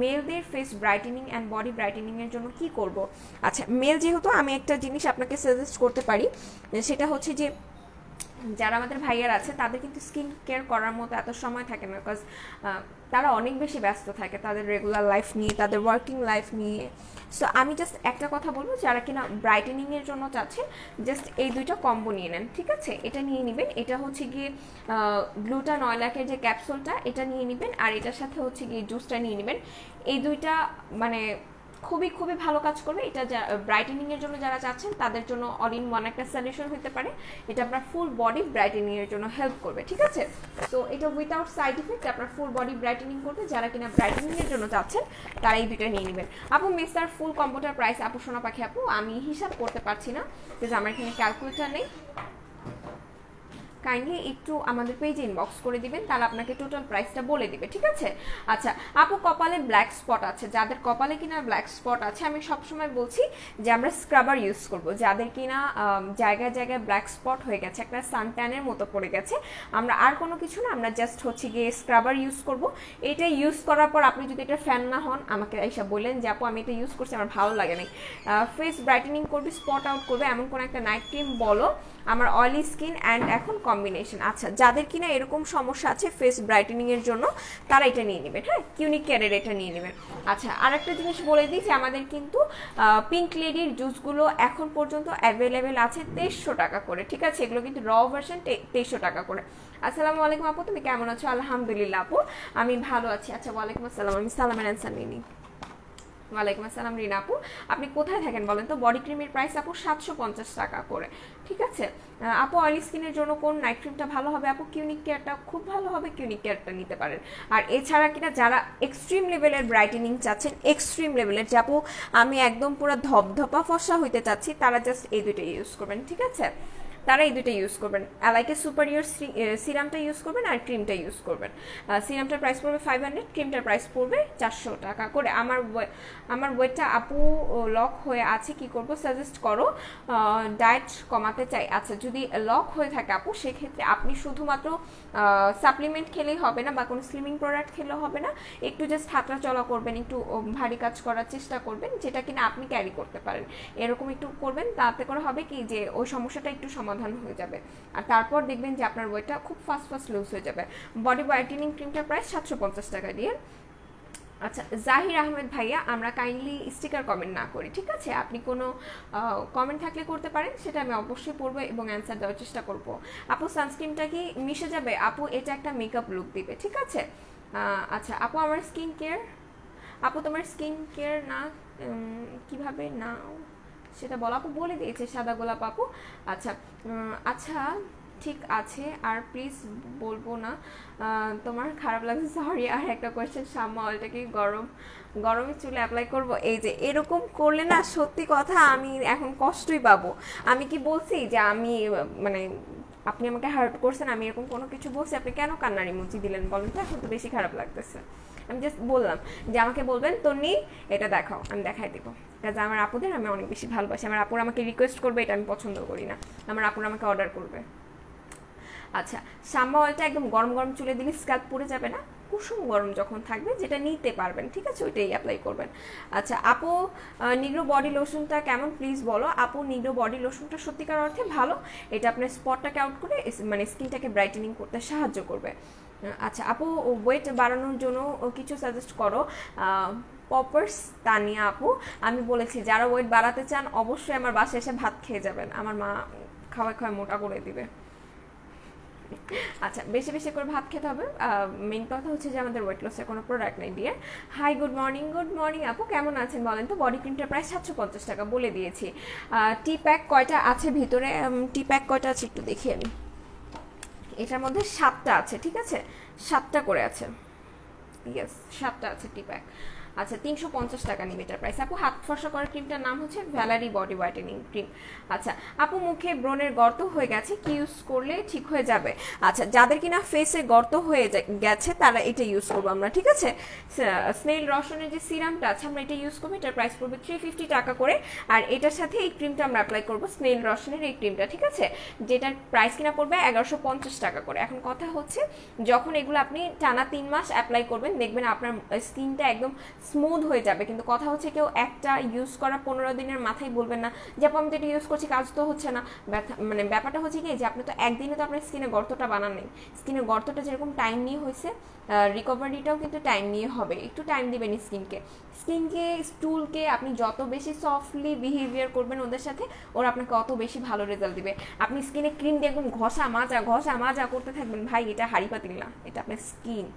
মেলদের ফেস ব্রাইটেনিং অ্যান্ড বডি ব্রাইটেনিংয়ের জন্য কি করব? আচ্ছা মেল যেহেতু, আমি একটা জিনিস আপনাকে সাজেস্ট করতে পারি, সেটা হচ্ছে যে যারা আমাদের ভাইয়ার আছে তাদের কিন্তু স্কিন কেয়ার করার মতো এত সময় থাকে না, বিকজ তারা অনেক বেশি ব্যস্ত থাকে তাদের রেগুলার লাইফ নিয়ে, তাদের ওয়ার্কিং লাইফ নিয়ে। সো আমি জাস্ট একটা কথা বলবো, যারা কিনা ব্রাইটেনিংয়ের জন্য চাচ্ছেন জাস্ট এই দুইটা কম্বো নিয়ে নেন, ঠিক আছে? এটা নিয়ে নেবেন, এটা হচ্ছে গিয়ে গ্লুটান অয়েলাকের যে ক্যাপসুলটা এটা নিয়ে নেবেন, আর এটার সাথে হচ্ছে গিয়ে জুসটা নিয়ে নেবেন। এই দুইটা মানে খুবই খুবই ভালো কাজ করবে। এটা ব্রাইটেনিংয়ের জন্য যারা চাচ্ছেন তাদের জন্য অল ইন ওয়ান একটা সলিউশন হতে পারে। এটা আপনার ফুল বডি ব্রাইটেনিংয়ের জন্য হেল্প করবে, ঠিক আছে? সো এটা উইথাউট সাইড ইফেক্ট আপনার ফুল বডি ব্রাইটেনিং করবে। যারা কিনা ব্রাইটেনিংয়ের জন্য চাচ্ছেন তারা এই দুইটা নিয়ে নেবেন। আপু মিস্টার ফুল কম্বোটার প্রাইস? আপু সোনা পাখি আপু আমি হিসাব করতে পারছি না, বিকজ আমার এখানে ক্যালকুলেটার নেই। কাইন্ডলি একটু আমাদের পেজে ইনবক্স করে দিবেন, তাহলে আপনাকে টোটাল প্রাইসটা বলে দিবে, ঠিক আছে? আচ্ছা আপু কপালে ব্ল্যাক স্পট আছে, যাদের কপালে কিনা ব্ল্যাক স্পট আছে আমি সবসময় বলছি যে আমরা স্ক্রাবার ইউজ করব। যাদের কিনা জায়গায় জায়গায় ব্ল্যাক স্পট হয়ে গেছে, একটা সানট্যানের মতো পড়ে গেছে, আমরা আর কোনো কিছু না, আমরা জাস্ট হচ্ছে গিয়ে স্ক্রাবার ইউজ করব। এটা ইউজ করার পর আপনি যদি এটা ফ্যান না হন আমাকে এসে বললেন যে আপু আমি এটা ইউজ করছি আমার ভালো লাগে না, ফেস ব্রাইটেনিং করবে, স্পট আউট করবে, এমন কোনো একটা নাইট ক্রিম বলো আমার অয়েলি স্কিন অ্যান্ড এখন কম্বিনেশন। আচ্ছা, যাদের কিনা এরকম সমস্যা আছে ফেস ব্রাইটেনিংয়ের জন্য তারা এটা নিয়ে নেবেন, হ্যাঁ, কিউনিক কেয়ারের এটা নিয়ে নেবেন। আচ্ছা, আরেকটা জিনিস বলে দিই যে আমাদের কিন্তু পিঙ্ক লেডির জুসগুলো এখন পর্যন্ত অ্যাভেলেবেল আছে 2300 টাকা করে, ঠিক আছে? এগুলো কিন্তু র ভার্সন 2300 টাকা করে। আসসালামু আলাইকুম আপু, তুমি কেমন আছো? আলহামদুলিল্লাহ আপু, আমি ভালো আছি। আচ্ছা, ওয়ালাইকুম আসসালাম, আমি সালামের অ্যান্সার নিই। ওয়ালাইকুম আসসালাম রিনা আপু, আপনি কোথায় থাকেন বলেন তো? বডি ক্রিমের প্রাইস আপু 750 টাকা করে, ঠিক আছে? আপু অয়েলি স্কিনের জন্য কোন নাইট ক্রিমটা ভালো হবে? আপু কিউনিক কেয়ারটা খুব ভালো হবে, কিউনিক কেয়ারটা নিতে পারেন। আর এছাড়া কিনা যারা এক্সট্রিম লেভেলের ব্রাইটেনিং চাচ্ছেন, এক্সট্রিম লেভেলের, যে আপু আমি একদম পুরো ধপধপা ফর্সা হইতে চাচ্ছি, তারা জাস্ট এই দুটো ইউজ করবেন, ঠিক আছে? তারা এই দুটো ইউজ করবেন, অ্যালাইকে সুপারিয়র সিরামটা ইউজ করবেন আর ক্রিমটা ইউজ করবেন। সিরামটার প্রাইস পড়বে 500, ক্রিমটার প্রাইস পড়বে 400 টাকা করে। আমার ওয়েটটা আপু লক হয়ে আছে, কি করব সাজেস্ট করো? ডায়েট কমাতে চাই। আচ্ছা, যদি লক হয়ে থাকে আপু, সেক্ষেত্রে আপনি শুধুমাত্র সাপ্লিমেন্ট খেলেই হবে না বা কোনো স্লিমিং প্রোডাক্ট খেলেও হবে না, একটু জাস্ট হাঁটা চলা করবেন, একটু ভারী কাজ করার চেষ্টা করবেন, যেটা কিনা আপনি ক্যারি করতে পারেন, এরকম একটু করবেন। তাতে করে হবে কি যে ওই সমস্যাটা একটু সমাধান হয়ে যাবে, আর তারপর দেখবেন যে আপনার ওয়েটটা খুব ফাস্ট লুজ হয়ে যাবে। বডি হোয়াইটেনিং ক্রিমটার প্রাইস 750 টাকা দিয়ে। আচ্ছা, জাহির আহমেদ ভাইয়া, আমরা কাইন্ডলি স্টিকার কমেন্ট না করি, ঠিক আছে? আপনি কোনো কমেন্ট থাকলে করতে পারেন, সেটা আমি অবশ্যই পড়বো এবং অ্যান্সার দেওয়ার চেষ্টা করব। আপু সানস্ক্রিনটা কি মিশে যাবে? আপু এটা একটা মেকআপ লুক দিবে, ঠিক আছে? আচ্ছা আপু, আমার স্কিন কেয়ার, আপু তোমার স্কিন কেয়ার না কিভাবে নাও সেটা বলো। আপু বলে দিয়েছে সাদা গোলাপ আপু। আচ্ছা আচ্ছা ঠিক আছে, আর প্লিজ বলবো না তোমার খারাপ লাগছে, সরি। আর একটা কোয়েশ্চেন, শাম্মা অয়েলটা কি গরমে চুলে অ্যাপ্লাই করব? এই যে এরকম করলে না, সত্যি কথা আমি এখন কষ্টই পাবো। আমি কি বলছি যে আমি মানে আপনি আমাকে হার্ট করছেন, আমি এরকম কোনো কিছু বলছি? আপনি কেন কান্নার ইমোজি দিলেন বলেন তো? এখন তো বেশি খারাপ লাগতেছে। আমি জাস্ট বললাম যে আমাকে বলবেন তন্নি এটা দেখাও, আমি দেখাই দেবো। কাজ আমার আপুদের আমি অনেক বেশি ভালোবাসি, আমার আপুর আমাকে রিকোয়েস্ট করবে, এটা আমি পছন্দ করি না, আমার আপুর আমাকে অর্ডার করবে। আচ্ছা, শাম্মা অয়েলটা একদম গরম গরম চুলে দিলে স্ক্যাল্প পড়ে যাবে না, কুসুম গরম যখন থাকবে যেটা নিতে পারবেন, ঠিক আছে, ওইটাই অ্যাপ্লাই করবেন। আচ্ছা আপু, নিগ্রো বডি লোশনটা কেমন প্লিজ বলো। আপু নিগ্রো বডি লোশনটা সত্যিকার অর্থে ভালো, এটা আপনার স্পটটাকে আউট করে মানে স্কিনটাকে ব্রাইটেনিং করতে সাহায্য করবে। আচ্ছা আপু, ওয়েট বাড়ানোর জন্য কিছু সাজেস্ট করো। পপার্স তানিয়া আপু, আমি বলেছি যারা ওয়েট বাড়াতে চান অবশ্যই আমার বাসায় এসে ভাত খেয়ে যাবেন, আমার মা খাওয়ায় খাওয়ায় মোটা করে দিবে। আচ্ছা, বেশি বেশি করে ভাত খেতে হবে। মেইন কথা হচ্ছে যে আমাদের ওয়েট লসের কোনো প্রোডাক্ট নেই দিয়ে। হাই গুড মর্নিং আপু, কেমন আছেন বলেন তো? বডি ক্রিমটা প্রায় 750 টাকা বলে দিয়েছি। টি প্যাক কয়টা আছে ভিতরে? টি প্যাক কয়টা আছে একটু দেখি আমি। এটার মধ্যে 7টা আছে, ঠিক আছে, 7টা করে আছে, ইয়েস 7টা আছে টি প্যাক। আচ্ছা 350 টাকা নিবে এটার প্রাইস। আপু হাত ফর্সা করার ক্রিমটার নাম হচ্ছে ভ্যালারি বডি হোয়াইটেনিং ক্রিম। আচ্ছা আপু, মুখে ব্রণের গর্ত হয়ে গেছে, কি ইউজ করলে ঠিক হয়ে যাবে? আচ্ছা, যাদের কিনা ফেসে গর্ত হয়ে গেছে তারা এটা ইউজ করবো আমরা, ঠিক আছে? স্নেল রসনের যে সিরামটা আছে আমরা এটা ইউজ করবো, এটার প্রাইস পড়বে 350 টাকা করে। আর এটার সাথে এই ক্রিমটা আমরা অ্যাপ্লাই করবো, স্নেল রসনের এই ক্রিমটা, ঠিক আছে, যেটার প্রাইস কিনা পড়বে 1150 টাকা করে। এখন কথা হচ্ছে যখন এগুলো আপনি টানা 3 মাস অ্যাপ্লাই করবেন দেখবেন আপনার স্কিনটা একদম স্মুথ হয়ে যাবে। কিন্তু কথা হচ্ছে কেউ একটা ইউজ করা 15 দিনের মাথায় বলবেন না যে আপু আমি তো এটা ইউজ করছি, কাজ তো হচ্ছে না। মানে ব্যাপারটা হচ্ছে কি যে আপনি তো একদিনে তো আপনার স্কিনে গর্তটা বানান নেই, স্কিনের গর্তটা যেরকম টাইম নিয়ে হয়েছে রিকভারিটাও কিন্তু টাইম নিয়ে হবে। একটু টাইম দিবেন স্কিনকে স্টুলকে আপনি যত বেশি সফটলি বিহেভিয়ার করবেন ওদের সাথে, ওরা আপনাকে অত বেশি ভালো রেজাল্ট দিবে। আপনি স্কিনে ক্রিম দিয়ে একদম ঘষা মাজা করতে থাকবেন, ভাই এটা হাড়ি পাতিল না, এটা আপনার স্কিন।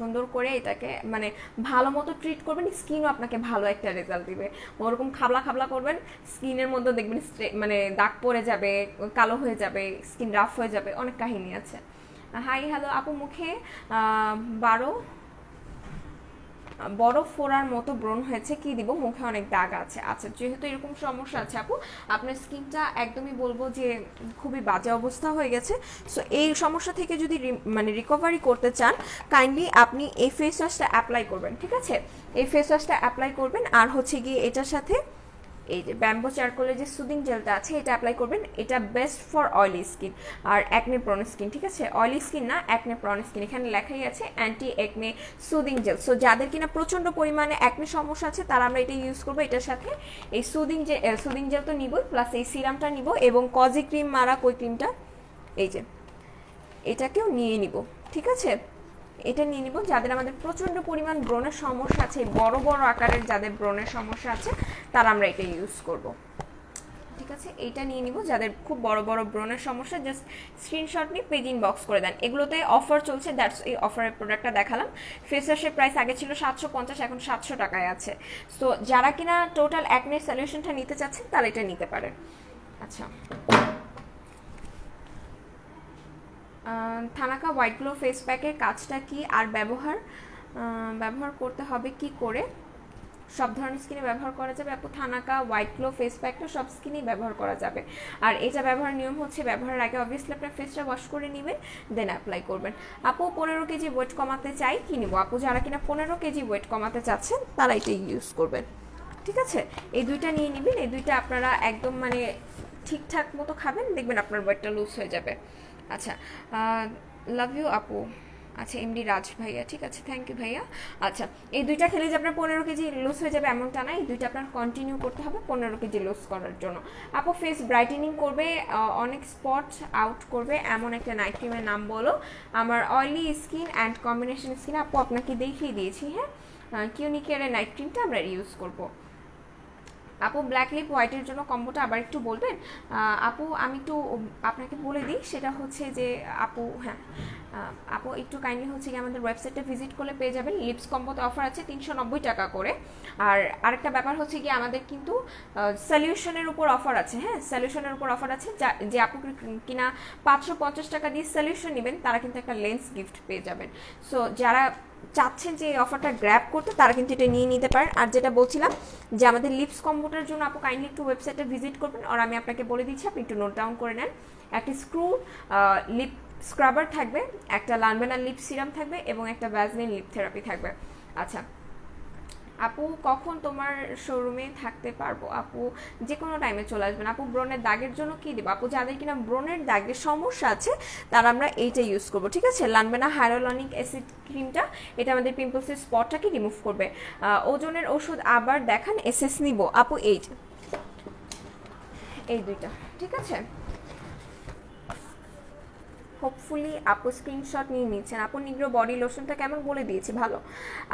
সুন্দর করে এটাকে মানে ভালো মতো ট্রিট করবেন, স্কিনও আপনাকে ভালো একটা রেজাল্ট দিবে। ওরকম খাবলা করবেন, স্কিনের মধ্যে দেখবেন মানে দাগ পড়ে যাবে, কালো হয়ে যাবে, স্কিন রাফ হয়ে যাবে, অনেক কাহিনী আছে। হাই হ্যালো আপু, মুখে বড় ফোড়ার মতো ব্রণ হয়েছে, কি দিব? মুখে অনেক দাগ আছে। আচ্ছা, যেহেতু এরকম সমস্যা আছে আপু, আপনার স্কিনটা একদমই বলবো যে খুবই বাজে অবস্থা হয়ে গেছে। সো এই সমস্যা থেকে যদি মানে রিকভারি করতে চান, কাইন্ডলি আপনি এই ফেস ওয়াশটা অ্যাপ্লাই করবেন, ঠিক আছে? এই ফেস ওয়াশটা অ্যাপ্লাই করবেন, আর হচ্ছে গিয়ে এটার সাথে এই যে ব্যাম্বো চারকোলের যে সুদিং জেলটা আছে এটা অ্যাপ্লাই করবেন। এটা বেস্ট ফর অয়েলি স্কিন আর অ্যাকনে প্রন স্কিন, ঠিক আছে? অয়েলি স্কিন না, অ্যাকনে প্রন স্কিন, এখানে লেখাই আছে anti acne soothing gel. So যাদের কিনা প্রচণ্ড পরিমাণে অ্যাকনে সমস্যা আছে তারা আমরা এটা ইউজ করবো। এটার সাথে এই সুদিং জেল তো নিবই, প্লাস এই সিরামটা নিব এবং কজি ক্রিম মারা কই ক্রিমটা এই যে এটাকেও নিয়ে নিব, ঠিক আছে? এটা নিয়ে নিব যাদের আমাদের প্রচণ্ড পরিমাণ ব্রণের সমস্যা আছে, বড় বড় আকারের যাদের ব্রণের সমস্যা আছে তারা আমরা এটা ইউজ করব, ঠিক আছে? এইটা নিয়ে নিব যাদের খুব বড় বড় ব্রণের সমস্যা। জাস্ট স্ক্রিনশট নিয়ে পেজ ইনবক্স করে দেন। এগুলোতে অফার চলছে, দ্যাটস এই অফারের প্রোডাক্টটা দেখালাম। ফেস ওয়াশের প্রাইস আগে ছিল 750, এখন 700 টাকায় আছে। সো যারা কিনা টোটাল অ্যাকনে সলিউশনটা নিতে চাচ্ছেন তারা এটা নিতে পারেন। আচ্ছা, থানাকা হোয়াইট গ্লো ফেস প্যাকের কাজটা কি আর ব্যবহার করতে হবে কি করে? সব ধরনের স্কিনে ব্যবহার করা যাবে আপু। থানাকা হোয়াইট গ্লো ফেস প্যাকটা সব স্কিনেই ব্যবহার করা যাবে। আর এটা ব্যবহারের নিয়ম হচ্ছে ব্যবহারের আগে অবভিয়াসলি আপনার ফেসটা ওয়াশ করে নেবেন, দেন অ্যাপ্লাই করবেন। আপু 15 কেজি ওয়েট কমাতে চাই, কি নিব? আপু যারা কিনা 15 কেজি ওয়েট কমাতে চাচ্ছেন তারা এটা ইউজ করবেন, ঠিক আছে? এই দুইটা নিয়ে নেবেন। এই দুইটা আপনারা একদম মানে ঠিকঠাক মতো খাবেন, দেখবেন আপনার ওয়েটটা লুজ হয়ে যাবে। আচ্ছা, লাভ ইউ আপু। আচ্ছা, এমডি রাজ ভাইয়া, ঠিক আছে, থ্যাংক ইউ ভাইয়া। আচ্ছা, এই দুইটা খেলে যে আপনার 15 কেজি লুজ হয়ে যাবে এমনটা না, এই দুইটা আপনার কন্টিনিউ করতে হবে 15 কেজি লুজ করার জন্য। আপু ফেস ব্রাইটেনিং করবে, অনেক স্পট আউট করবে এমন একটা নাইট ক্রিমের নাম বলো। আমার oily skin and combination skin, আপু আপনাকে দেখিয়ে দিয়েছি, হ্যাঁ। কিউনিকেয়ারের নাইট ক্রিমটা আমরা ইউজ করবো। আপু ব্ল্যাক লিপ হোয়াইটের জন্য কম্বোটা আবার একটু বলবেন? আপু আমি একটু আপনাকে বলে দিই, সেটা হচ্ছে যে আপু, হ্যাঁ আপু একটু কাইন্ডলি হচ্ছে কি আমাদের ওয়েবসাইটটা ভিজিট করলে পেয়ে যাবেন। লিপস কম্বোতে অফার আছে 390 টাকা করে। আর আরেকটা ব্যাপার হচ্ছে কি আমাদের কিন্তু সলিউশনের উপর অফার আছে, হ্যাঁ সলিউশনের উপর অফার আছে। যে আপু কিনা 550 টাকা দিয়ে সলিউশন নেবেন তারা কিন্তু একটা লেন্স গিফট পেয়ে যাবেন। সো যারা চাচ্ছেন যে এই অফারটা গ্র্যাব করতে তারা কিন্তু এটা নিয়ে নিতে পারেন। আর যেটা বলছিলাম যে আমাদের লিপস কম্বোটার জন্য আপু কাইন্ডলি একটু ওয়েবসাইটে ভিজিট করবেন। আর আমি আপনাকে বলে দিচ্ছি, আপনি একটু নোট ডাউন করে নেন। একটা লিপ স্ক্রাবার থাকবে, একটা লানবেনা লিপ সিরাম থাকবে এবং একটা ভ্যাসলিন লিপ থেরাপি থাকবে। আচ্ছা আপু কখন তোমার শোরুমে থাকতে পারবো? আপু যে কোনো টাইমে চলে আসবেন। আপু ব্রণের দাগের জন্য কি দেবো? আপু যাদের কিনা ব্রণের দাগের সমস্যা আছে তারা আমরা এইটা ইউজ করবো, ঠিক আছে? লানবেনা হাইরোলনিক অ্যাসিড ক্রিমটা, এটা আমাদের পিম্পলসের স্পটটাকে রিমুভ করবে। ওজনের ওষুধ আবার দেখান, এসএস নিব আপু। এই দুইটা, ঠিক আছে? হোপফুলি আপু স্ক্রিনশট নিয়ে নিচ্ছেন। আপু নিগ্রো বডি লোশনটা কেমন বলে দিয়েছি, ভালো।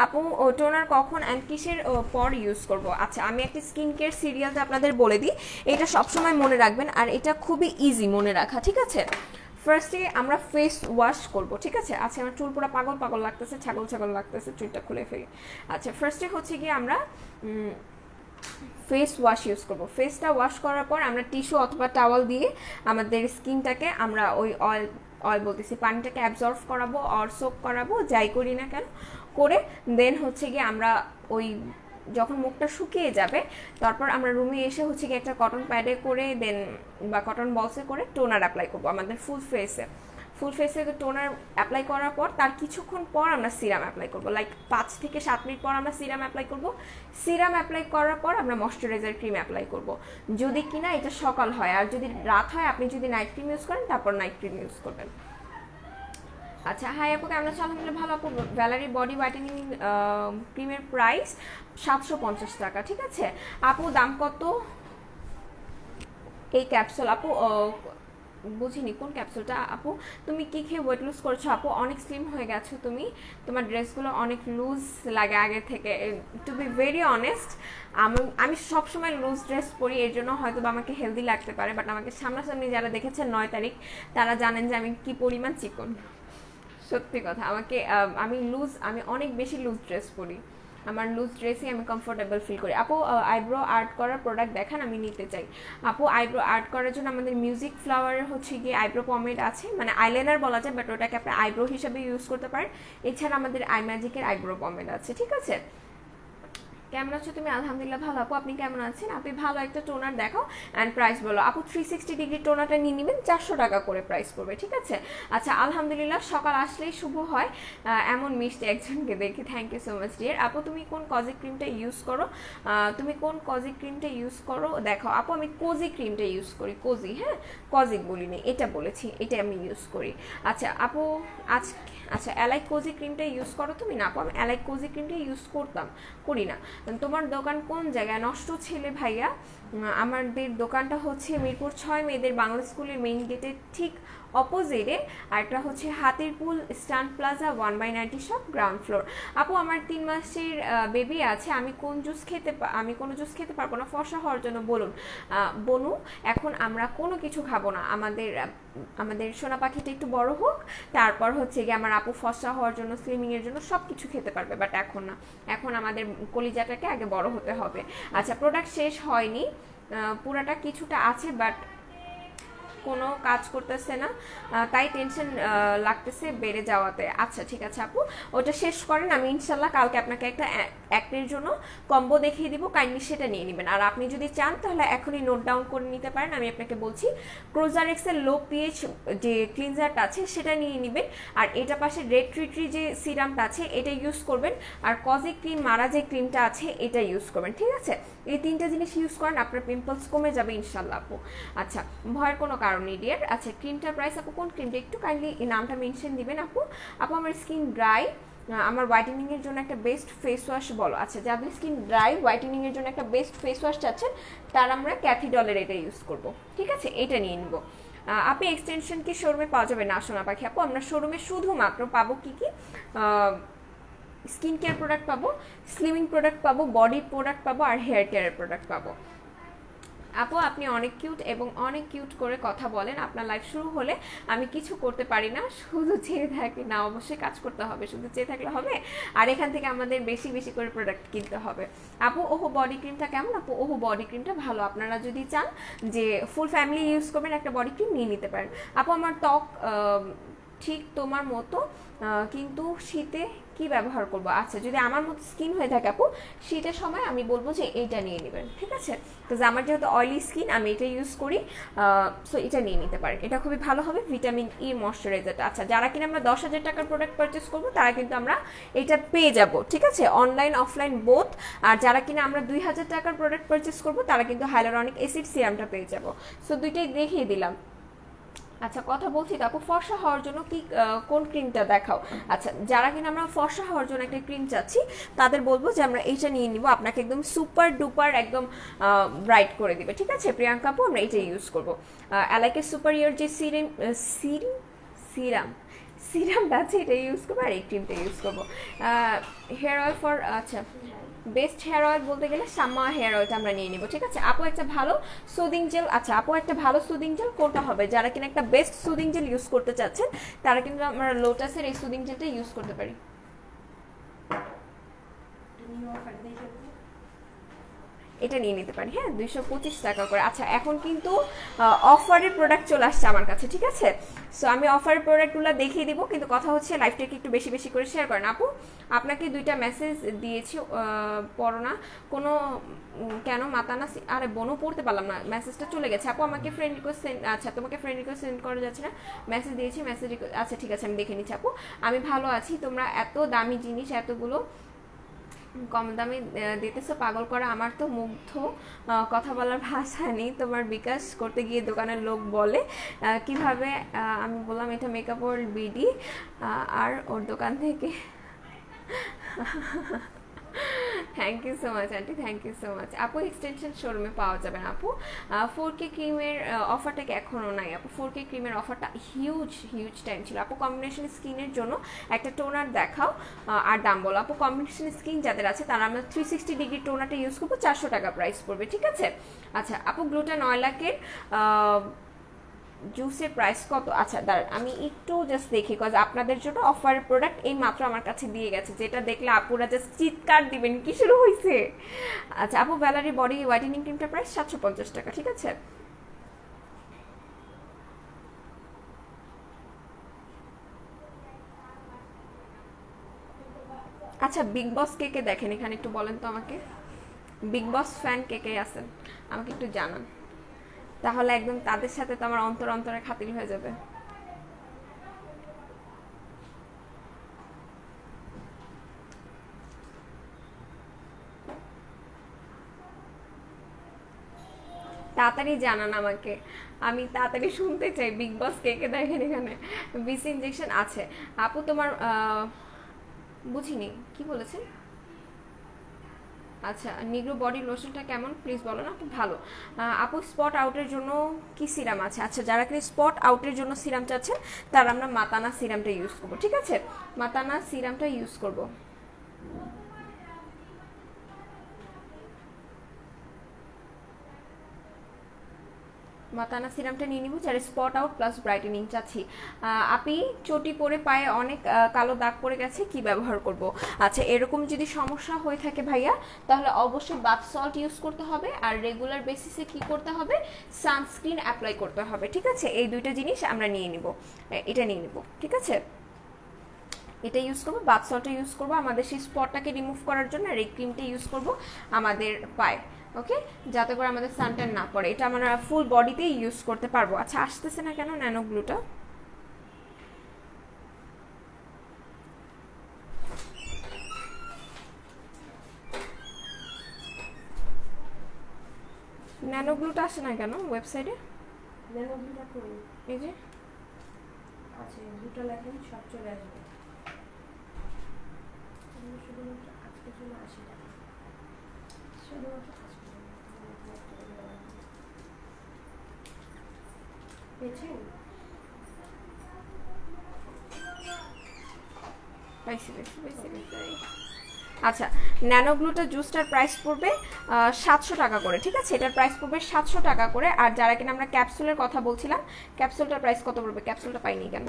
আপু টোনার কখন অ্যান্ড কিসের পর ইউজ করব? আচ্ছা আমি একটা স্কিন কেয়ার সিরিয়ালটা আপনাদের বলে দিই, এটা সবসময় মনে রাখবেন আর এটা খুবই ইজি মনে রাখা, ঠিক আছে? ফার্স্টে আমরা ফেস ওয়াশ করব, ঠিক আছে? আচ্ছা আমার চুল পুরো পাগল পাগল লাগতেছে, ছাগল লাগতেছে, চুলটা খুলে ফেলি। আচ্ছা ফার্স্টে হচ্ছে কি আমরা ফেস ওয়াশ ইউজ করব। ফেসটা ওয়াশ করার পর আমরা টিস্যু অথবা টাওয়াল দিয়ে আমাদের স্কিনটাকে আমরা ওই অয়েল বলতেছি পানিটাকে অ্যাবজর্ব করাবো আর সোক করাবো, যাই করি না কেন করে দেন হচ্ছে গিয়ে আমরা ওই যখন মুখটা শুকিয়ে যাবে তারপর আমরা রুমে এসে হচ্ছে গিয়ে একটা কটন প্যাডে করে দেন বা কটন বলসে করে টোনার অ্যাপ্লাই করবো আমাদের ফুল ফেসে টোনার অ্যাপ্লাই করার পর তার কিছুক্ষণ পর আমরা সিরাম অ্যাপ্লাই করবো, লাইক 5 থেকে 7 মিনিট পর আমরা সিরাম অ্যাপ্লাই করবো। সিরাম অ্যাপ্লাই করার পর আমরা ময়শ্চারাইজার ক্রিম অ্যাপ্লাই করবো, যদি কিনা এটা সকাল হয়। আর যদি রাত হয় আপনি যদি নাইট ক্রিম ইউজ করেন তারপর নাইট ক্রিম ইউজ করবেন। আচ্ছা হাই আপু কেমন আছো? আলহামদুলিল্লাহ ভালো আপু। ভ্যালারি বডি হোয়াইটেনিং ক্রিমের প্রাইস 750 টাকা, ঠিক আছে আপু? দাম কত এই ক্যাপসুল? আপু বুঝিনি কোন ক্যাপসুলটা। আপু তুমি কি খেয়ে ওয়েট লুজ করছো? আপু অনেক স্লিম হয়ে গেছো তুমি, তোমার ড্রেসগুলো অনেক লুজ লাগে আগে থেকে। টু বি ভেরি অনেস্ট আমি সবসময় লুজ ড্রেস পরি, এর জন্য হয়তো বা আমাকে হেলদি লাগতে পারে, বাট আমাকে সামনাসামনি যারা দেখেছেন 9 তারিখ তারা জানেন যে আমি কি পরিমাণ চিকন। সত্যি কথা, আমি অনেক বেশি লুজ ড্রেস পরি, আমার লুজ ড্রেসই আমি কমফোর্টেবল ফিল করি। আপু আইব্রো আর্ট করার প্রোডাক্ট দেখান, আমি নিতে চাই। আপু আইব্রো আর্ট করার জন্য আমাদের মিউজিক ফ্লাওয়ারের হচ্ছে গিয়ে আইব্রো পমেড আছে, মানে আইলাইনার বলা যায়, বাট ওটাকে আপনি আইব্রো হিসেবে ইউজ করতে পারেন। এছাড়া আমাদের আই ম্যাজিকের আইব্রো পমেড আছে, ঠিক আছে? কেমন আছো তুমি? আলহামদুলিল্লাহ ভালো। আপু আপনি কেমন আছেন? আপনি ভালো একটা টোনার দেখাও অ্যান্ড প্রাইস বলো। আপু 360 ডিগ্রি টোনারটা নিয়ে নেবেন, 400 টাকা করে প্রাইস পড়বে, ঠিক আছে? আচ্ছা আলহামদুলিল্লাহ, সকাল আসলেই শুভ হয় এমন মিষ্টি একজনকে দেখি। Thank you so much dear. আপু তুমি কোন কজি ক্রিমটা ইউজ করো? তুমি কোন কজি ক্রিমটা ইউজ করো দেখো। আপু আমি কোজি ক্রিমটা ইউজ করি, কোজি, হ্যাঁ কজি বলিনি, এটা বলেছি, এটা আমি ইউজ করি। আচ্ছা আপু আচ্ছা অ্যালাইক কোজি ক্রিমটা ইউজ করো তুমি? না আপু আমি অ্যালাইক কোজি ক্রিমটা ইউজ করি না। তোমার দোকান কোন জায়গায়? নষ্ট ছেলে ভাইয়া, আমাদের দোকানটা হচ্ছে মিরপুর 6 মেয়েদের বাংলা স্কুলের মেইন গেটের ঠিক অপোজিটে, আর একটা হচ্ছে হাতিরপুল স্টান প্লাজা 1/90 শপ, গ্রাউন্ড ফ্লোর। আপু আমার 3 মাসের বেবি আছে, আমি কোনো জুস খেতে পারবো না, ফর্সা হওয়ার জন্য বলুন। বনু এখন আমরা কোনো কিছু খাবো না, আমাদের সোনা পাখিটা একটু বড় হোক, তারপর হচ্ছে গিয়ে আমার আপু ফর্সা হওয়ার জন্য, স্লিমিংয়ের জন্য সব কিছু খেতে পারবে, বাট এখন না, এখন আমাদের কলিজাটাকে আগে বড় হতে হবে। আচ্ছা প্রোডাক্ট শেষ হয়নি, পুরাটা কিছুটা আছে, বাট কোনো কাজ করতেছে না, তাই টেনশন লাগতেছে বেড়ে যাওয়াতে। আচ্ছা ঠিক আছে আপু, ওটা শেষ করেন, আমি ইনশাল্লাহ কালকে আপনাকে একটা অ্যাক্নের জন্য কম্বো দেখিয়ে দিব, কাইন্ডলি সেটা নিয়ে নেবেন। আর আপনি যদি চান তাহলে এখনই নোট ডাউন করে নিতে পারেন, আমি আপনাকে বলছি ক্রোজারেক্সের লো পিএইচ যে ক্লিনজারটা আছে সেটা নিয়ে নেবেন, আর এটা পাশে রেড ট্রিট্রি যে সিরামটা আছে এটা ইউজ করবেন, আর কজি ক্রিম মারা যে ক্রিমটা আছে এটা ইউজ করবেন, ঠিক আছে? এই 3টা জিনিস ইউজ করেন, আপনার পিম্পলস কমে যাবে ইনশাল্লাহ আপু। আচ্ছা ভয়ের কোনো কারণ নেই ডিয়ার। আচ্ছা ক্রিমটার প্রাইস আপু কোন ক্রিমটা একটু কাইন্ডলি এই নামটা মেনশন দিবেন আপু। আপু আমার স্কিন ড্রাই, আমার হোয়াইটেনিং এর জন্য একটা বেস্ট ফেস ওয়াশ বলো। আচ্ছা যাদের স্কিন ড্রাই হোয়াইটেনিং এর জন্য একটা বেস্ট ফেস ওয়াশ চাচ্ছেন, তার আমরা ক্যাথিডলের এটা ইউজ করব, ঠিক আছে? এটা নিয়ে নিব। আপনি এক্সটেনশন কি শোরুমে পাওয়া যাবে? না সোনা পাখি আপু, আমরা শোরুমে শুধুমাত্র পাবো কি স্কিন কেয়ার প্রোডাক্ট পাবো, স্লিমিং প্রোডাক্ট পাবো, বডি প্রোডাক্ট পাবো, আর হেয়ার কেয়ারের প্রোডাক্ট পাবো। আপু আপনি অনেক কিউট এবং অনেক কিউট করে কথা বলেন, আপনার লাইফ শুরু হলে আমি কিছু করতে পারি না, শুধু চেয়ে থাকি না, অবশ্যই কাজ করতে হবে, শুধু চেয়ে থাকলে হবে, আর এখান থেকে আমাদের বেশি বেশি করে প্রোডাক্ট কিনতে হবে। আপু ওহো বডি ক্রিমটা কেমন? আপু ওহো বডি ক্রিমটা ভালো, আপনারা যদি চান যে ফুল ফ্যামিলি ইউজ করবেন একটা বডি ক্রিম নিয়ে নিতে পারেন। আপু আমার ত্বক ঠিক তোমার মতো, কিন্তু শীতে কি ব্যবহার করব? আচ্ছা যদি আমার মতো স্কিন হয়ে থাকে আপু, শীতের সময় আমি বলবো যে এইটা নিয়ে নেবেন, ঠিক আছে? তো আমার যেহেতু অয়েলি স্কিন আমি এটা ইউজ করি, সো এটা নিয়ে নিতে পারেন, এটা খুবই ভালো হবে, ভিটামিন ই ময়শ্চারাইজারটা। আচ্ছা যারা কিনা আমরা 10,000 টাকার প্রোডাক্ট পারচেস করবো তারা কিন্তু আমরা এটা পেয়ে যাব, ঠিক আছে? Online offline both. আর যারা কিনা আমরা 2,000 টাকার প্রোডাক্ট পারচেস করবো তারা কিন্তু হাইলোরনিক অ্যাসিড সিরামটা পেয়ে যাব। সো দুইটাই দেখিয়ে দিলাম। আচ্ছা কথা বলছি তো আপু, ফর্সা হওয়ার জন্য কি কোন ক্রিমটা দেখাও? আচ্ছা যারা কিনা আমরা ফর্সা হওয়ার জন্য একটা ক্রিম চাচ্ছি তাদের বলবো যে আমরা এইটা নিয়ে নিব, আপনাকে একদম সুপার ডুপার একদম ব্রাইট করে দিবে, ঠিক আছে প্রিয়াঙ্কা আপু? আমরা এইটা ইউজ করবো, অ্যালাইকের সুপার ইয়ার যে সিরামটা আছে এটা ইউজ করবো, আর এই ক্রিমটা ইউজ করবো। হেয়ার অয়েল ফর, আচ্ছা বেস্ট হেয়ার অয়েল বলতে গেলে সাম্মা হেয়ার অয়েলটা আমরা নিয়ে নিব, ঠিক আছে? আপু একটা ভালো সুদিং জেল, আচ্ছা আপু একটা ভালো সুদিং জেল কোনটা হবে? যারা কিনা একটা বেস্ট সুদিং জেল ইউজ করতে চাচ্ছেন তারা কিন্তু আমরা লোটাসের এই সুদিং জেলটা ইউজ করতে পারি। এটা নিয়ে নিতে পারি, হ্যাঁ 225 টাকা করে। আচ্ছা এখন কিন্তু অফারের প্রোডাক্ট চলে আসছে আমার কাছে, ঠিক আছে? সো আমি অফারের প্রোডাক্টগুলো দেখিয়ে দিব, কিন্তু কথা হচ্ছে লাইভটাকে একটু বেশি বেশি করে শেয়ার করেন। আপু আপনাকে 2টা মেসেজ দিয়েছি, পড়ো না কোনো কেন মাতানা? আরে বোনও পড়তে পারলাম না, মেসেজটা চলে গেছে। আপু আমাকে ফ্রেন্ড রিকোয়েস্ট সেন্ড, আচ্ছা তোমাকে ফ্রেন্ড রিকোয়েস্ট সেন্ড করা যাচ্ছে না, মেসেজ দিয়েছি, মেসেজ আচ্ছা ঠিক আছে আমি দেখে নিচ্ছি। আপু আমি ভালো আছি, তোমরা এত দামি জিনিস এতগুলো কম দামে দিতেছো, পাগল করা আমার তো মুগ্ধ, কথা বলার ভাষা নেই। তোমার বিকাশ করতে গিয়ে দোকানের লোক বলে কিভাবে, আমি বললাম এটা মেকআপ ওয়ার্ল্ড বিডি, আর ওর দোকান থেকে thank you so much aunty, thank you so much. আপু এক্সটেনশন শোরুমে পাওয়া যাবে না আপু? 4K ক্রিমের অফারটা কি এখনও নাই আপু? 4K ক্রিমের অফারটা হিউজ টাইম ছিল আপু। কম্বিনেশন স্কিনের জন্য একটা টোনার দেখাও আর দাম বলো আপু। কম্বিনেশন স্কিন যাদের আছে তারা আমরা 360 ডিগ্রি টোনারটা ইউজ করবো, 400 টাকা প্রাইস পড়বে, ঠিক আছে? আচ্ছা আপু গ্লুটেন অয়েলাকের জুসের প্রাইস কত? আচ্ছা দাঁড়ান আমি একটু জাস্ট দেখি, কজ আপনাদের জন্য অফার প্রোডাক্ট এই মাত্র আমার কাছে দিয়ে গেছে, যেটা দেখলে আপুরা জাস্ট চিৎকার দিবেন কি শুরু হয়েছে। আচ্ছা আপু ভ্যালারি বডি হোয়াইটেনিং ক্রিমটার প্রাইস 750 টাকা, ঠিক আছে? আচ্ছা বিগ বস কে কে দেখেন এখানে একটু বলেন তো আমাকে। বিগ বস ফ্যান কে কে আছেন আমাকে একটু জানান, তাহলে একদম তাদের সাথে তো আমার অন্তরে খাতির হয়ে যাবে। তাড়াতাড়ি জানান আমাকে, আমি তাড়াতাড়ি শুনতে চাই বিগ বস কে কে দেখেন এখানে। বিসি ইনজেকশন আছে আপু তোমার, বুঝিনি কি বলেছেন। আচ্ছা নিগ্রো বডি লোশনটা কেমন প্লিজ বলো না। খুব ভালো আপু। স্পট আউটের জন্য কি সিরাম আছে? আচ্ছা যারা কি স্পট আউটের জন্য সিরাম চাচ্ছেন তারা আমরা মাতানা সিরামটা ইউজ করবো, ঠিক আছে, মাতানা সিরামটা ইউজ করব। মাতানা সিরামটা নিয়ে নিব যারা স্পট আউট প্লাস ব্রাইটেনিং চাচ্ছি। আপনি চটি পরে পায়ে অনেক কালো দাগ পড়ে গেছে, কি ব্যবহার করব? আচ্ছা এরকম যদি সমস্যা হয়ে থাকে ভাইয়া তাহলে অবশ্যই বাথ সল্ট ইউজ করতে হবে, আর রেগুলার বেসিসে কি করতে হবে, সানস্ক্রিন অ্যাপ্লাই করতে হবে, ঠিক আছে। এই দুইটা জিনিস আমরা নিয়ে নিব, এটা নিয়ে নিব, ঠিক আছে। এটা ইউজ করবো, বাথ সল্টটা ইউজ করবো আমাদের সেই স্পটটাকে রিমুভ করার জন্য, আর এই ক্রিমটা ইউজ করব আমাদের পায়ে, ওকে, যাতে করে আমাদের সানট্যান না পড়ে। এটা আমরা ফুল বডিতেই ইউজ করতে পারবো। আচ্ছা আসতেছে না কেন ন্যানো গ্লুটা? ন্যানো গ্লুটা আসে না কেন ওয়েবসাইটে? ন্যানো গ্লুটা করি, এই যে আছে দুটো লেখেন সব চলে আসবে। শুধুমাত্র আজকের জন্য 80 টাকা, শুধুমাত্র পেয়েছেন? আচ্ছা ন্যানো গ্লুটা জুসটার প্রাইস পড়বে 700 টাকা করে, ঠিক আছে, এটার প্রাইস পড়বে 700 টাকা করে। আর যারা কিনা আমরা ক্যাপসুলের কথা বলছিলাম, ক্যাপসুলটার প্রাইস কত পড়বে? ক্যাপসুলটা পাইনি কেন,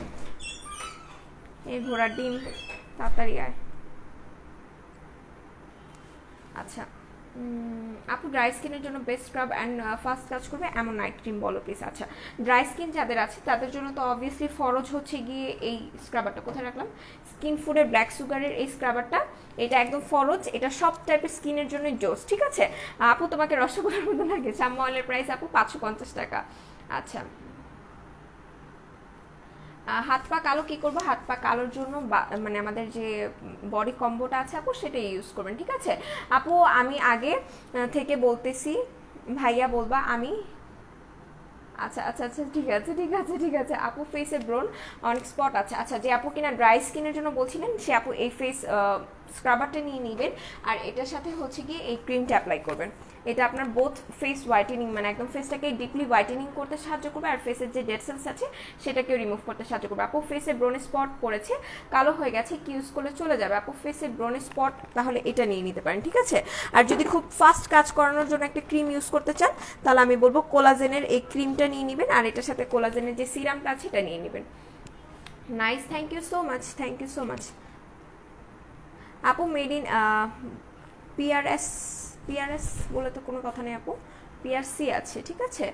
এই ঘোড়ার ডিম তাড়াতাড়ি আয়। আচ্ছা আপু ড্রাই স্কিনের জন্য বেস্ট স্ক্রাব অ্যান্ড ফাস্ট কাজ করবে এমন নাইট ক্রিম বলো প্লিজ। আচ্ছা ড্রাই স্কিন যাদের আছে তাদের জন্য তো অবভিয়াসলি ফরজ হচ্ছে গিয়ে এই স্ক্রাবারটা, কোথায় রাখলাম, স্কিন ফুডের ব্ল্যাক সুগারের এই স্ক্রাবারটা, এটা একদম ফরজ, এটা সব টাইপের স্কিনের জন্য জোস, ঠিক আছে। আপু তোমাকে রসগোল্লার মতো লাগে, চাম্মা অয়েলের প্রাইস আপু 550 টাকা। আচ্ছা হাত পা কালো কি করবো? হাত পা কালোর জন্য মানে আমাদের যে বডি কম্বোটা আছে আপু সেটা ইউজ করবেন, ঠিক আছে। আপু আমি আগে থেকে বলতেছি, ভাইয়া বলবা আমি, আচ্ছা আচ্ছা আচ্ছা ঠিক আছে ঠিক আছে ঠিক আছে। আপু ফেসে ব্রোন অনেক স্পট আছে। আচ্ছা যে আপু কিনা ড্রাই স্কিনের জন্য বলছিলেন সে আপু এই ফেস স্ক্রাবারটা নিয়ে নেবেন, আর এটার সাথে হচ্ছে গিয়ে এই ক্রিমটা অ্যাপ্লাই করবেন। এটা আপনার বোথ ফেস হোয়াইটেনিং, মানে একদম ফেসটাকে ডিপলি হোয়াইটেনিং করতে সাহায্য করবে, আর ফেসের যে ডেড সেলস আছে সেটাকেও রিমুভ করতে সাহায্য করবে। আপু ফেসে ব্রোন স্পট পড়েছে, কালো হয়ে গেছে, কি ইউজ করলে চলে যাবে? আপু ফেসে ব্রোন স্পট তাহলে এটা নিয়ে নিতে পারেন, ঠিক আছে। আর যদি খুব ফাস্ট কাজ করানোর জন্য একটা ক্রিম ইউজ করতে চান তাহলে আমি বলবো কোলাজেনের এই ক্রিমটা নিয়ে নেবেন, আর এটার সাথে কোলাজেনের যে সিরামটা আছে এটা নিয়ে নেবেন। Nice, thank you so much, thank you so much. আপু মেড ইন পিআরএস, পিআরএস বলে তো কোনো কথা নেই আপু, পিআরসি আছে, ঠিক আছে।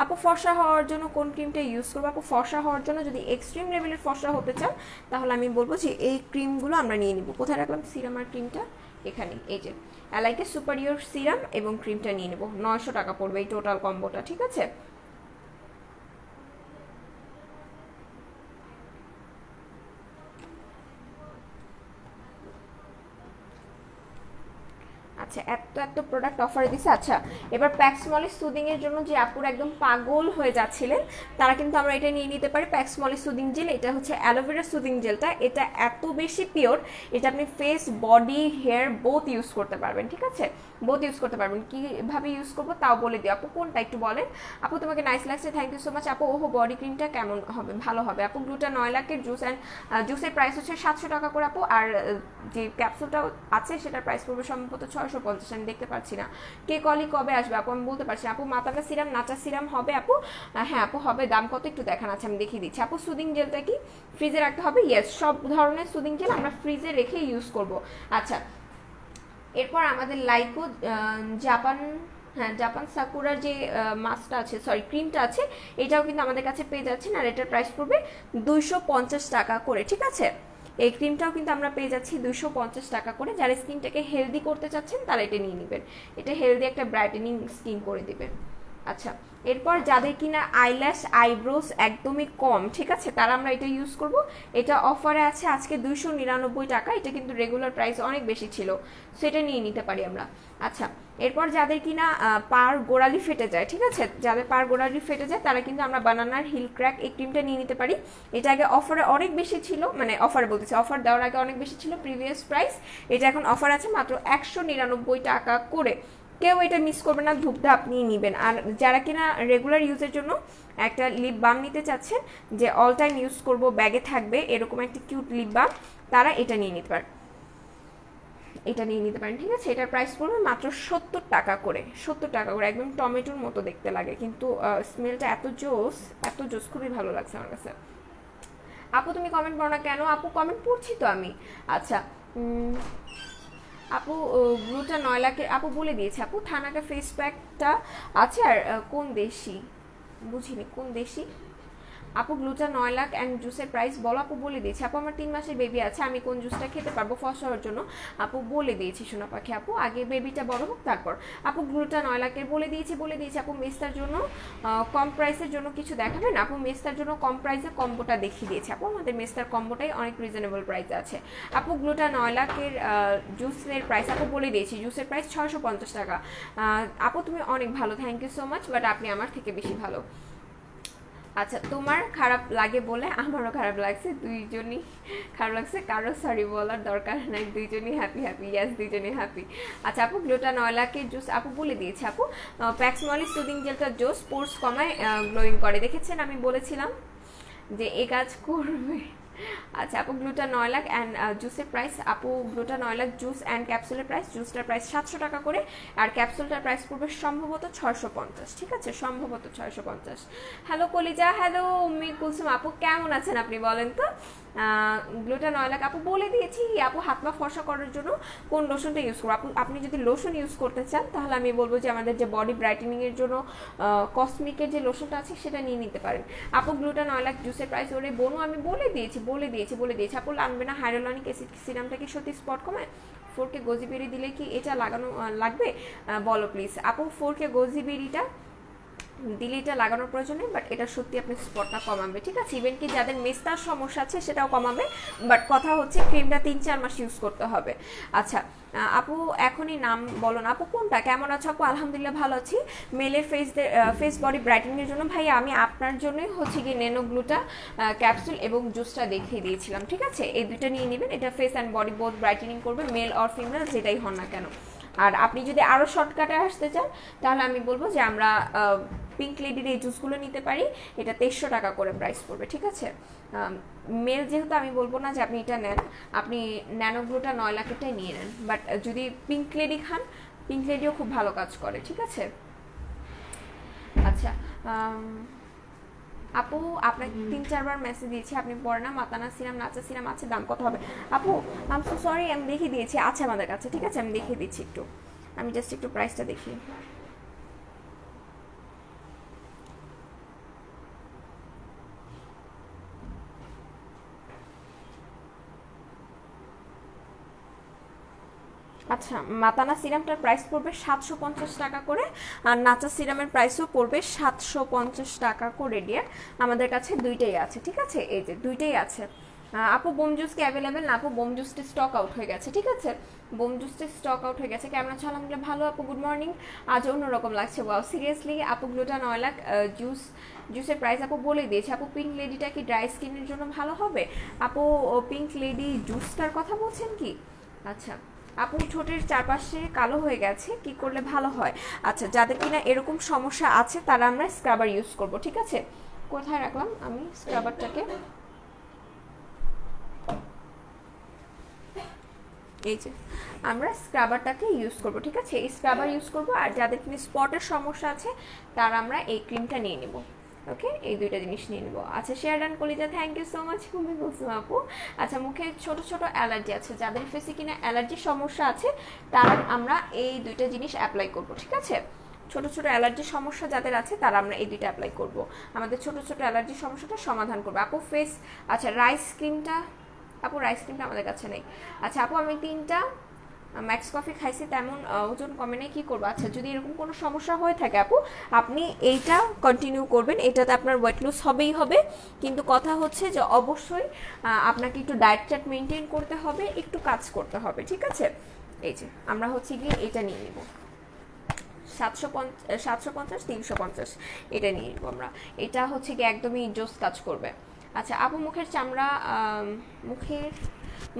আপু ফর্সা হওয়ার জন্য কোন ক্রিমটা ইউজ করবো? আপু ফর্সা হওয়ার জন্য যদি এক্সট্রিম লেভেলের ফর্সা হতে চান তাহলে আমি বলবো যে এই ক্রিমগুলো আমরা নিয়ে নিব। কোথায় রাখলাম সিরাম আর ক্রিমটা? এখানে, এই যে অ্যালাইকে সুপারিয়র সিরাম এবং ক্রিমটা নিয়ে নেব, 900 টাকা পড়বে এই টোটাল কম্বোটা, ঠিক আছে। আচ্ছা এত প্রোডাক্ট অফারে দিছে। আচ্ছা এবার প্যাক্সমলি সুদিং এর জন্য যে আপুর একদম পাগল হয়ে যাচ্ছিলেন তারা কিন্তু আমরা এটা নিয়ে নিতে পারি, প্যাক্সমলি সুদিং জেল। এটা হচ্ছে অ্যালোভেরা সুদিং জেলটা, এটা এত বেশি পিওর, এটা আপনি face body hair both use করতে পারবেন, ঠিক আছে, বোথ ইউজ করতে পারবেন। কিভাবে ইউজ করবো তাও বলে দিও আপু, কোনটা একটু বলেন। আপু তোমাকে নাইস লাগছে, থ্যাংক ইউ সো মাচ আপু। ওহো বডি ক্রিমটা কেমন হবে? ভালো হবে আপু। গ্লুটা 9 লাখের জুস অ্যান্ড জুসের প্রাইস হচ্ছে 700 টাকা করে আপু, আর যে ক্যাপসুলটা আছে সেটার প্রাইস পড়বে সম্ভবত 650, আমি দেখতে পাচ্ছি না। কে কলি কবে আসবে আপু? আমি বলতে পারছি আপু। মাতানা সিরাম নাচা সিরাম হবে আপু? হ্যাঁ আপু হবে। দাম কত একটু দেখান? আছে আমি দেখিয়ে দিচ্ছি আপু। সুদিং জেলটা কি ফ্রিজে রাখতে হবে? ইয়েস, সব ধরনের সুদিং জেল আমরা ফ্রিজে রেখে ইউজ করব। আচ্ছা এরপর আমাদের লাইকো জাপান, হ্যাঁ জাপান সাকুরার যে মাস্কটা আছে, সরি ক্রিমটা আছে, এটাও কিন্তু আমাদের কাছে পেয়ে যাচ্ছেন, আর এটার প্রাইস পড়বে 250 টাকা করে, ঠিক আছে। এই ক্রিমটাও কিন্তু আমরা পেয়ে যাচ্ছি 250 টাকা করে। যারা স্কিনটাকে হেলদি করতে চাচ্ছেন তারা এটা নিয়ে নেবেন, এটা হেলদি একটা ব্রাইটেনিং স্কিন করে দিবে। আচ্ছা, এরপর যাদের কিনা আইল্যাশ আইব্রোস একদমই কম, ঠিক আছে, তারা আমরা এটা ইউজ করব। এটা অফারে আছে আজকে 299 টাকা, এটা কিন্তু রেগুলার প্রাইস অনেক বেশি ছিল, সো এটা নিয়ে নিতে পারি আমরা। আচ্ছা, এরপর যাদের কিনা পার গোড়ালি ফেটে যায়, ঠিক আছে, যাদের পার গোড়ালি ফেটে যায় তারা কিন্তু আমরা বানানার হিল ক্র্যাক এই ক্রিমটা নিয়ে নিতে পারি। এটা আগে অফারে অনেক বেশি ছিল, মানে অফার বলতেছি, অফার দেওয়ার আগে অনেক বেশি ছিল প্রিভিয়াস প্রাইস, এটা এখন অফার আছে মাত্র 199 টাকা করে। কেউ এটা মিস করবে না, ধূপধাপ নিয়ে নেবেন। আর যারা কিনা রেগুলার ইউজের জন্য একটা লিপ বাম নিতে চাচ্ছেন, যে অল টাইম ইউজ করব, ব্যাগে থাকবে এরকম একটা কিউট লিপ বাম, তারা এটা নিয়ে নিতে পারেন, এটা নিয়ে নিতে পারেন, ঠিক আছে। এটার প্রাইস পড়বে মাত্র 70 টাকা করে, 70 টাকা করে। একদম টমেটোর মতো দেখতে লাগে, কিন্তু স্মেলটা এত জোস, এত জোস, খুবই ভালো লাগছে আমার কাছে। আপু তুমি কমেন্ট করো না কেন? আপু কমেন্ট পড়ছি তো আমি। আচ্ছা, আপু গ্লুটা 9 লাখের, আপু বলে দিয়েছে আপু থানাকা ফেস প্যাকটা আছে। আর কোন দেশি, বুঝিনি কোন দেশি আপু? গ্লুটা 9 লাখ অ্যান্ড জুসের প্রাইস বলো। আপু বলে দিয়েছি আপু, আমার 3 মাসের বেবি আছে, আমি কোন জুসটা খেতে পারবো ফার্স্ট হওয়ার জন্য আপু বলে দিয়েছি সোনা পাখি। আপু আগে বেবিটা বড় হোক তারপর। আপু গ্লুটা 9 লাখের বলে দিয়েছি আপু। মেস্তার জন্য কম প্রাইসের জন্য কিছু দেখাবেন আপু? মেস্তার জন্য কম প্রাইসে কম্বোটা দেখিয়ে দিয়েছি আপু, আমাদের মেস্তার কম্বোটাই অনেক রিজনেবল প্রাইসে আছে আপু। গ্লুটা 9 লাখের জুসের প্রাইস আপু বলে দিয়েছি, জুসের প্রাইস 650 টাকা। আপু তুমি অনেক ভালো, thank you so much, but আপনি আমার থেকে বেশি ভালো। আচ্ছা, তোমার খারাপ লাগে বলে আমারও খারাপ লাগছে, দুইজনই খারাপ লাগছে, কারো সরি বলার দরকার নাই, দুইজনই হ্যাপি হ্যাপি, ইয়াস দুইজনই হ্যাপি। আচ্ছা আপু গ্লুটা 9 লাখের জুস আপু বলে দিয়েছে আপু। প্যাক্সমলি সুদিং জেলটা জোস, পোর্স কমায়, গ্লোয়িং করে, দেখেছেন আমি বলেছিলাম যে এই কাজ করবে। আচ্ছা আপু গ্লুটা 9 লাখ অ্যান্ড জুসের প্রাইস আপু, গ্লুটা 9 লাখ জুস অ্যান্ড ক্যাপসুলের প্রাইস, জুসটার প্রাইস 700 টাকা করে, আর ক্যাপসুলটার প্রাইস পড়বে সম্ভবত 650, ঠিক আছে, সম্ভবত 650। হ্যালো কলিজা, হ্যালো উম্মি কুলসুম আপু, কেমন আছেন আপনি বলেন তো? গ্লুটা 9 লাখ আপু বলে দিয়েছি আপু। হাত পা ফর্সা করার জন্য কোন লোশনটা ইউজ করবো আপু? আপনি যদি লোশন ইউজ করতে চান তাহলে আমি বলবো যে আমাদের যে বডি ব্রাইটেনিংয়ের জন্য কসমিকের যে লোশনটা আছে সেটা নিয়ে নিতে পারেন আপু। গ্লুটা 9 লাখ জুসের প্রাইস ওরে বোনু আমি বলে দিয়েছি আপু। লাগবে না হাইড্রোলনিক অ্যাসিড সিরামটা কি সত্যি স্পট কমায়? 4K গোজিবেরি দিলে কি এটা লাগানো লাগবে বলো প্লিজ আপু। 4K গোজিবেরিটা দিলে এটা লাগানোর প্রয়োজন নেই, বাট এটা সত্যি আপনি স্পটটা কমাবে, ঠিক আছে। ইভেন কি যাদের মেস্তার সমস্যা আছে সেটাও কমাবে, বাট কথা হচ্ছে ক্রিমটা 3-4 মাস ইউজ করতে হবে। আচ্ছা আপু এখনই নাম বলো না আপু। কোনটা? কেমন আছো আপু? আলহামদুলিল্লাহ ভালো আছি। মেলের ফেস বডি ব্রাইটেনিংয়ের জন্য ভাইয়া আমি আপনার জন্যই হচ্ছে কি ন্যানো গ্লুটা ক্যাপসুল এবং জুসটা দেখিয়ে দিয়েছিলাম, ঠিক আছে, এই দুটো নিয়ে নেবেন। এটা face and body both brightening করবে, মেল অর ফিমেল যেটাই হন না কেন। আর আপনি যদি আরও শর্টকাটে আসতে চান তাহলে আমি বলবো যে আমরা পিঙ্ক লেডির এই জুসগুলো নিতে পারি, এটা 2300 টাকা করে প্রাইস পড়বে, ঠিক আছে। মেল যেহেতু আমি বলবো না যে আপনি এটা নেন, আপনি ন্যানোগ্লোটা 9 লাখেরটাই নিয়ে নেন, বাট যদি পিঙ্ক লেডি খান, পিঙ্ক লেডিও খুব ভালো কাজ করে, ঠিক আছে। আচ্ছা আপু আপনাকে 3-4 বার মেসেজ দিয়েছি, আপনি পড়ে না। মাতানা সিরাম নাচা সিরাম আছে, দাম কত হবে আপু? আম সো সরি, আমি দেখিয়ে দিয়েছি, আছে আমাদের কাছে, ঠিক আছে, আমি দেখিয়ে দিচ্ছি একটু, আমি জাস্ট একটু প্রাইসটা দেখি। আচ্ছা মাতানা সিরামটার প্রাইস পড়বে 750 টাকা করে, আর নাচা সিরামের প্রাইসও পড়বে 750 টাকা করে ডিয়ার। আমাদের কাছে দুইটাই আছে, ঠিক আছে, এই যে দুইটাই আছে। আপু বোম জুস কি অ্যাভেলেবেল না আপু? বোম জুসটি স্টক আউট হয়ে গেছে, ঠিক আছে, বোম জুসটি স্টক আউট হয়ে গেছে। কেমন আছো? আলহামদুলিল্লাহ ভালো আপু, গুড মর্নিং। আজ অন্যরকম লাগছে, ওয়াও সিরিয়াসলি। আপু গ্লুটা 9 লাখ জুসের প্রাইস আপু বলে দিয়েছে আপু। পিঙ্ক লেডিটা কি ড্রাই স্কিনের জন্য ভালো হবে আপু? পিঙ্ক লেডি জুসটার কথা বলছেন কি? আচ্ছা আপু ঠোঁটের চারপাশে কালো হয়ে গেছে, কি করলে ভালো হয়? আচ্ছা যাদের কিনা এরকম সমস্যা আছে তারা আমরা স্ক্রাবার ইউজ করব, ঠিক আছে। কোথায় রাখলাম আমি স্ক্রাবারটাকে? এই যে আমরা স্ক্রাবারটাকে ইউজ করব, ঠিক আছে, এই স্ক্রাবার ইউজ করব। আর যাদের কিনা স্পটের সমস্যা আছে তারা আমরা এই ক্রিমটা নিয়ে নেব, ওকে, এই দুইটা জিনিস নিয়ে নেব। আচ্ছা শেয়ার ডান কলিজা, থ্যাংক ইউ সো মাচ তুমি বলছো আপু। আচ্ছা মুখে ছোট ছোট অ্যালার্জি আছে, যাদের ফেসে কিনা অ্যালার্জির সমস্যা আছে তারা আমরা এই দুইটা জিনিস অ্যাপ্লাই করব, ঠিক আছে। ছোট ছোট অ্যালার্জির সমস্যা যাদের আছে তারা আমরা এই দুইটা অ্যাপ্লাই করব, আমাদের ছোট ছোট অ্যালার্জির সমস্যাটা সমাধান করবে আপু। ফেস আচ্ছা রাইস ক্রিমটা আপু রাইস ক্রিমটা আমাদের কাছে নেই। আচ্ছা আপু আমি 3টা ম্যাক্স কফি খাইছি, তেমন ওজন কমে নেই, কী করবো? আচ্ছা যদি এরকম কোনো সমস্যা হয়ে থাকে আপু, আপনি এইটা কন্টিনিউ করবেন, এটাতে আপনার ওয়েট লস হবেই হবে। কিন্তু কথা হচ্ছে যে অবশ্যই আপনাকে একটু ডায়েট চার্ট মেনটেন করতে হবে, একটু কাজ করতে হবে, ঠিক আছে? এই যে আমরা হচ্ছে গিয়ে এটা নিয়ে নিব 750 350, এটা নিয়ে নিব আমরা। এটা হচ্ছে গিয়ে একদমই জোস কাজ করবে। আচ্ছা আপু মুখের চামড়া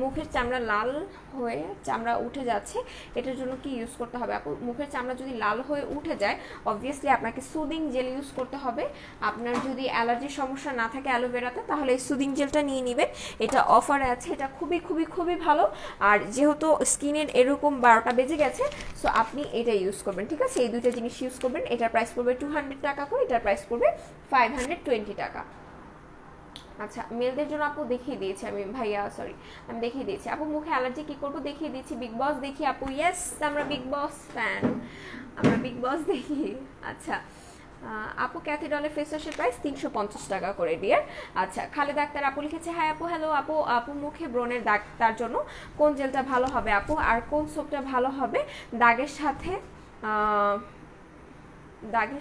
মুখের চামড়া লাল হয়ে চামড়া উঠে যাচ্ছে, এটার জন্য কি ইউজ করতে হবে আপু? মুখের চামড়া যদি লাল হয়ে উঠে যায় অবভিয়াসলি আপনাকে সুদিং জেল ইউজ করতে হবে। আপনার যদি অ্যালার্জির সমস্যা না থাকে অ্যালোভেরাতে, তাহলে এই সুদিং জেলটা নিয়ে নেবেন, এটা অফারে আছে, এটা খুবই খুবই খুবই ভালো। আর যেহেতু স্কিনের এরকম 12টা বেজে গেছে, সো আপনি এটা ইউজ করবেন, ঠিক আছে? এই দুইটা জিনিস ইউজ করবেন। এটার প্রাইস পড়বে 200 টাকা করে, এটার প্রাইস পড়বে 520 টাকা। আচ্ছা মেলদের জন্য আপু দেখিয়ে দিয়েছি আমি, ভাইয়া সরি আমি দেখিয়ে দিয়েছি। আপু মুখে অ্যালার্জি কি করব দেখিয়ে দিয়েছি। বিগ বস দেখি আপু, ইয়েস আমরা বিগ বস ফ্যান, আমরা বিগ বস দেখি। আচ্ছা আপু ক্যাথিডলের ফেস ওয়াশের প্রাইস 350 টাকা করে ডিয়ার। আচ্ছা খালেদা আক্তার আপু লিখেছে, হ্যাঁ আপু হ্যালো আপু, আপু মুখে ব্রণের দাগ, তার জন্য কোন জেলটা ভালো হবে আপু, আর কোন সোপটা ভালো হবে দাগের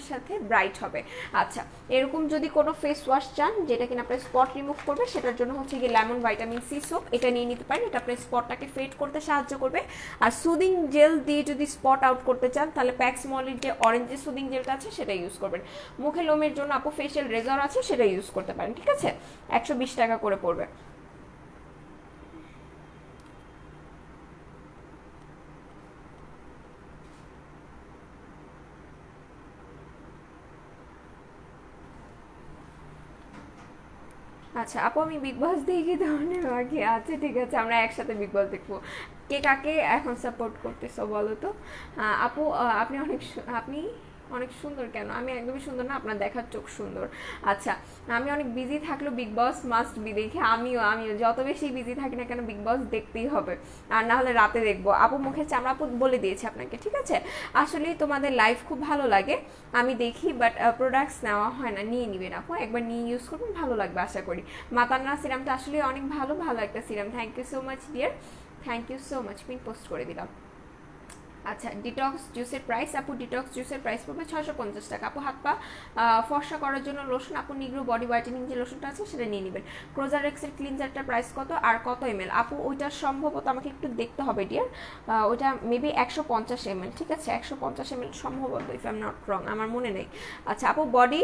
সাথে ব্রাইট হবে? আচ্ছা এরকম যদি কোনো ফেস ওয়াশ চান যেটা কিনা আপনার স্পট রিমুভ করবে, সেটার জন্য হচ্ছে গিয়ে লেমন ভিটামিন সি সোপ, এটা নিয়ে নিতে পারেন। এটা আপনার স্পটটাকে ফেড করতে সাহায্য করবে। আর সুদিং জেল দিয়ে যদি স্পট আউট করতে চান তাহলে প্যাক্স মলির যে অরেঞ্জ সুদিং জেলটা আছে সেটা ইউজ করবেন। মুখে লোমের জন্য আপু ফেশিয়াল রেজার আছে, সেটা ইউজ করতে পারেন, ঠিক আছে? 120 টাকা করে পড়বে। আচ্ছা আপু আমি বিগ বস দেখি ধরনের বাকি। আচ্ছা ঠিক আছে আমরা একসাথে বিগ বস দেখবো। কে কাকে এখন সাপোর্ট করতেছো বলো তো? আপু আপনি অনেক সুন্দর। কেন? আমি একদমই সুন্দর না, আপনার দেখার চোখ সুন্দর। আচ্ছা আমি অনেক বিজি থাকলেও বিগ বস মাস্ট বি দেখি। আমিও যত বেশি বিজি থাকি না কেন বিগ বস দেখতেই হবে, আর না হলে রাতে দেখবো। আপু মুখের চামড়া আপু বলে দিয়েছি আপনাকে, ঠিক আছে? আসলে তোমাদের লাইফ খুব ভালো লাগে, আমি দেখি, বাট প্রোডাক্টস নেওয়া হয় না। নিয়ে নিবেন আপু, একবার নিয়ে ইউজ করবেন, ভালো লাগবে আশা করি। মাতান্না সিরামটা আসলে অনেক ভালো একটা serum. Thank you so much dear, thank you so much. Pin post করে দিলাম। আচ্ছা ডিটক্স জুসের প্রাইস আপু, ডিটক্স জুসের প্রাইস পড়বে 650 টাকা। আপু হাত পা ফর্সা করার জন্য লোশন, আপু নিগ্রো বডি হোয়াইটেনিং যে লোশনটা আছে সেটা নিয়ে নেবেন। ক্রোজারেক্সের ক্লিনজারটার প্রাইস কত আর কত ml আপু? ওইটা সম্ভবত আমাকে একটু দেখতে হবে ডিয়ার, ওইটা মেবি 150 ml, ঠিক আছে? 150 ml সম্ভবত, if I am not wrong, আমার মনে নেই। আচ্ছা আপু বডি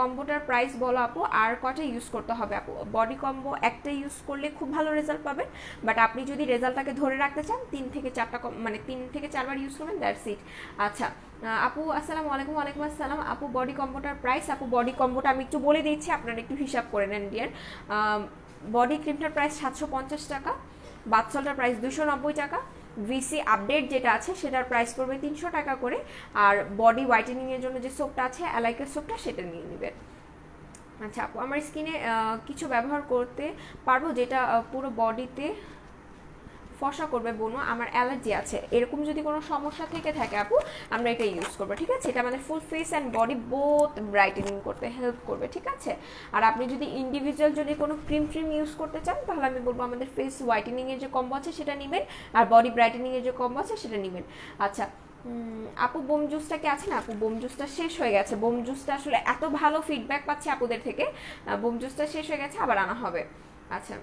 কম্বোটার প্রাইস বলো আপু, আর কটা ইউজ করতে হবে আপু? বডি কম্বো একটা ইউজ করলে খুব ভালো রেজাল্ট পাবেন, বাট আপনি যদি রেজাল্টটাকে ধরে রাখতে চান 3 থেকে 4বার ইউজ করবেন, দ্যাটস ইট। আচ্ছা আপু আসসালামু আলাইকুম। ওয়ালাইকুম আসসালাম আপু, বডি কম্বোটার প্রাইস আপু? বডি কম্বোটা আমি একটু বলে দিচ্ছি, আপনারা একটু হিসাব করে নেন ডিয়ার। বডি ক্রিমটার প্রাইস 750 টাকা, বাথ সল্টের প্রাইস 290 টাকা, ভিসি আপডেট যেটা আছে সেটার প্রাইস পড়বে 300 টাকা করে, আর বডি হোয়াইটেনিং এর জন্য যে সোপটা আছে অ্যালাইকের সোপটা সেটা নিয়ে নেবেন। আচ্ছা আপু আমার স্কিনে কিছু ব্যবহার করতে পারবো যেটা পুরো বডিতে ফসা করবে বনু, আমার অ্যালার্জি আছে, এরকম যদি কোনো সমস্যা থেকে থাকে আপু আমরা এটা ইউজ করবো, ঠিক আছে? এটা আমাদের full face and body both brightening করতে হেল্প করবে, ঠিক আছে? আর আপনি যদি ইন্ডিভিজুয়াল যদি কোনো ক্রিম ইউজ করতে চান তাহলে আমি বলবো আমাদের ফেস হোয়াইটেনিং এর যে কম্বো আছে সেটা নেবেন, আর বডি ব্রাইটেনিং এর যে কম্বো আছে সেটা নেবেন। আচ্ছা আপু বোম জুসটা কি আছে না আপু? বোম জুসটা শেষ হয়ে গেছে। বোম জুসটা আসলে এত ভালো ফিডব্যাক পাচ্ছি আপুদের থেকে, বোম জুসটা শেষ হয়ে গেছে, আবার আনা হবে। আচ্ছা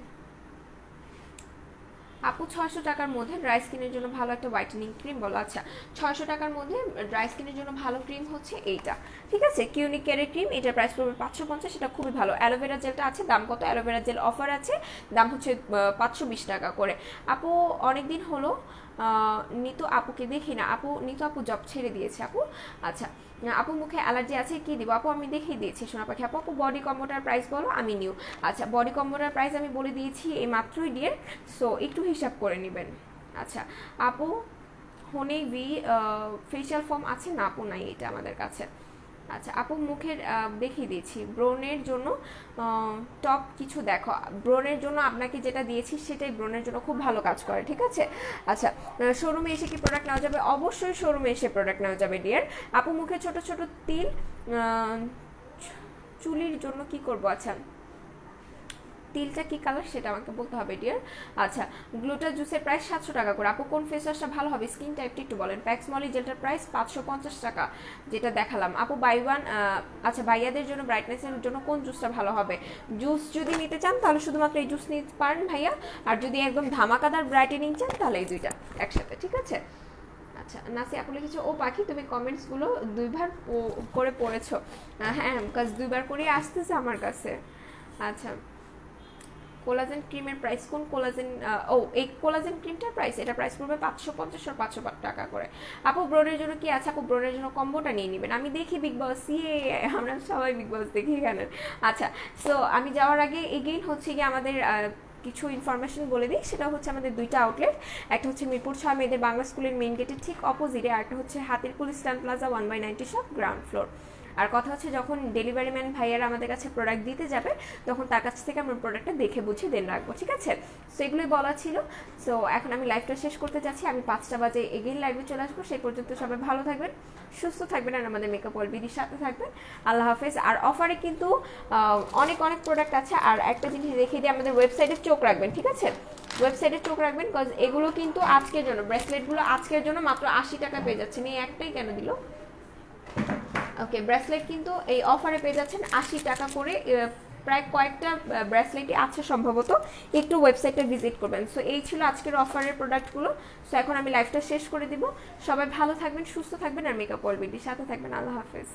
আপু 600 টাকার মধ্যে ড্রাই স্কিনের জন্য ভালো একটা হোয়াইটেনিং ক্রিম বলো। আচ্ছা 600 টাকার মধ্যে ড্রাই স্কিনের জন্য ভালো ক্রিম হচ্ছে এইটা, ঠিক আছে? কিউনিক কেয়ারের ক্রিম, এটার প্রাইস পড়বে 550, সেটা খুবই ভালো। অ্যালোভেরা জেলটা আছে, দাম কত? অ্যালোভেরা জেল অফার আছে, দাম হচ্ছে 520 টাকা করে। আপু অনেকদিন হলো নিতু আপুকে দেখি না আপু, নিতু আপু জব ছেড়ে দিয়েছে আপু। আচ্ছা আপু মুখে অ্যালার্জি আছে, কি দিব আপু? আমি দেখিয়ে দিয়েছি সোনা পাখি। আপু বডি কম্বোটার প্রাইস বলো, আমি নিউ। আচ্ছা বডি কম্বোটার প্রাইস আমি বলে দিয়েছি এই মাত্রই ডিয়ার, সো একটু হিসাব করে নেবেন। আচ্ছা আপু হনিভি ফেশিয়াল ফোম আছে না আপু? নাই এটা আমাদের কাছে। আচ্ছা আপু মুখের দেখিয়ে দিয়েছি। ব্রণের জন্য টপ কিছু দেখো, ব্রণের জন্য আপনাকে যেটা দিয়েছি সেটাই ব্রণের জন্য খুব ভালো কাজ করে, ঠিক আছে? আচ্ছা শোরুমে এসে কি প্রোডাক্ট নেওয়া যাবে? অবশ্যই শোরুমে এসে প্রোডাক্ট নেওয়া যাবে ডিয়ার। আপু মুখে ছোট ছোট তিল চুলির জন্য কি করব? আচ্ছা তিলটা কি কালার সেটা আমাকে বলতে হবে ডিয়ার। আচ্ছা, গ্লুটা জুসের প্রাইস 700 টাকা করে। আপু কোন ফেস ওয়াশটা ভালো হবে, স্কিন টাইপটা একটু বলেন। প্যাক্স মলি জেলটার প্রাইস 550 টাকা, যেটা দেখালাম। আপু বাই ওয়ান, আচ্ছা ভাইয়াদের জন্য ব্রাইটনেসের জন্য কোন জুসটা ভালো হবে? জুস যদি নিতে চান তাহলে শুধুমাত্র এই জুস নিতে পারেন ভাইয়া, আর যদি একদম ধামাকাদার ব্রাইটেনিং চান তাহলে এই দুইটা একসাথে, ঠিক আছে। আচ্ছা, নাসি আপু লিখেছো, ও পাখি তুমি কমেন্টসগুলো দুইবার করে পড়েছো? হ্যাঁ, বিকজ দুইবার করে আসতেছে আমার কাছে। আচ্ছা, কোলাজেন ক্রিমের প্রাইস কোন কোলাজেন? এই কোলাজেন ক্রিমটার প্রাইস, এটা প্রাইস পড়বে 550 আর 500 টাকা করে। আপু ব্রনের জন্য কি আছে? আপু ব্রনের জন্য কম্বোটা নিয়ে নেবেন। আমি দেখি বিগ বস, আমরা সবাই বিগ বস দেখি এখানে। আচ্ছা, সো আমি যাওয়ার আগে এগেইন হচ্ছে কি আমাদের কিছু ইনফরমেশন বলে দিই। সেটা হচ্ছে আমাদের দুইটা আউটলেট, একটা হচ্ছে মিরপুর 6 মেয়েদের বাংলা স্কুলের মেইন গেটের ঠিক অপোজিটে, আর একটা হচ্ছে Hatirpool stand plaza 1/90 shop ground floor. আর কথা হচ্ছে যখন ডেলিভারি ম্যান ভাইয়ারা আমাদের কাছে প্রোডাক্ট দিতে যাবে তখন তার কাছ থেকে আমরা প্রোডাক্টটা দেখে বুঝে দেন রাখবো, ঠিক আছে। সো এগুলোই বলা ছিল। সো এখন আমি লাইভটা শেষ করতে যাচ্ছি, আমি 5টা বাজে এগেইন লাইভে চলে আসবো। সেই পর্যন্ত সবাই ভালো থাকবেন, সুস্থ থাকবেন, আর আমাদের মেকআপ ওয়ার্ল্ড বিডির সাথে থাকবেন। আল্লাহ হাফেজ। আর অফারে কিন্তু অনেক প্রোডাক্ট আছে। আর একটা জিনিস দেখিয়ে দিয়ে আমাদের ওয়েবসাইটে চোখ রাখবেন, ঠিক আছে। ওয়েবসাইটে চোখ রাখবেন, বিকজ এগুলো কিন্তু আজকের জন্য, ব্রেসলেটগুলো আজকের জন্য মাত্র 80 টাকা পেয়ে যাচ্ছেন। এই একটাই কেন দিল? ওকে, ব্রেসলেট কিন্তু এই অফারে পেয়ে যাচ্ছেন 80 টাকা করে। প্রায় কয়েকটা ব্রেসলেটই আছে সম্ভবত, একটু ওয়েবসাইটে ভিজিট করবেন। সো এই ছিল আজকের অফারের প্রোডাক্টগুলো। সো এখন আমি লাইভটা শেষ করে দিব। সবাই ভালো থাকবেন, সুস্থ থাকবেন, আর মেকআপ ওয়ার্ল্ড বিডির সাথে থাকবেন। আল্লাহ হাফেজ।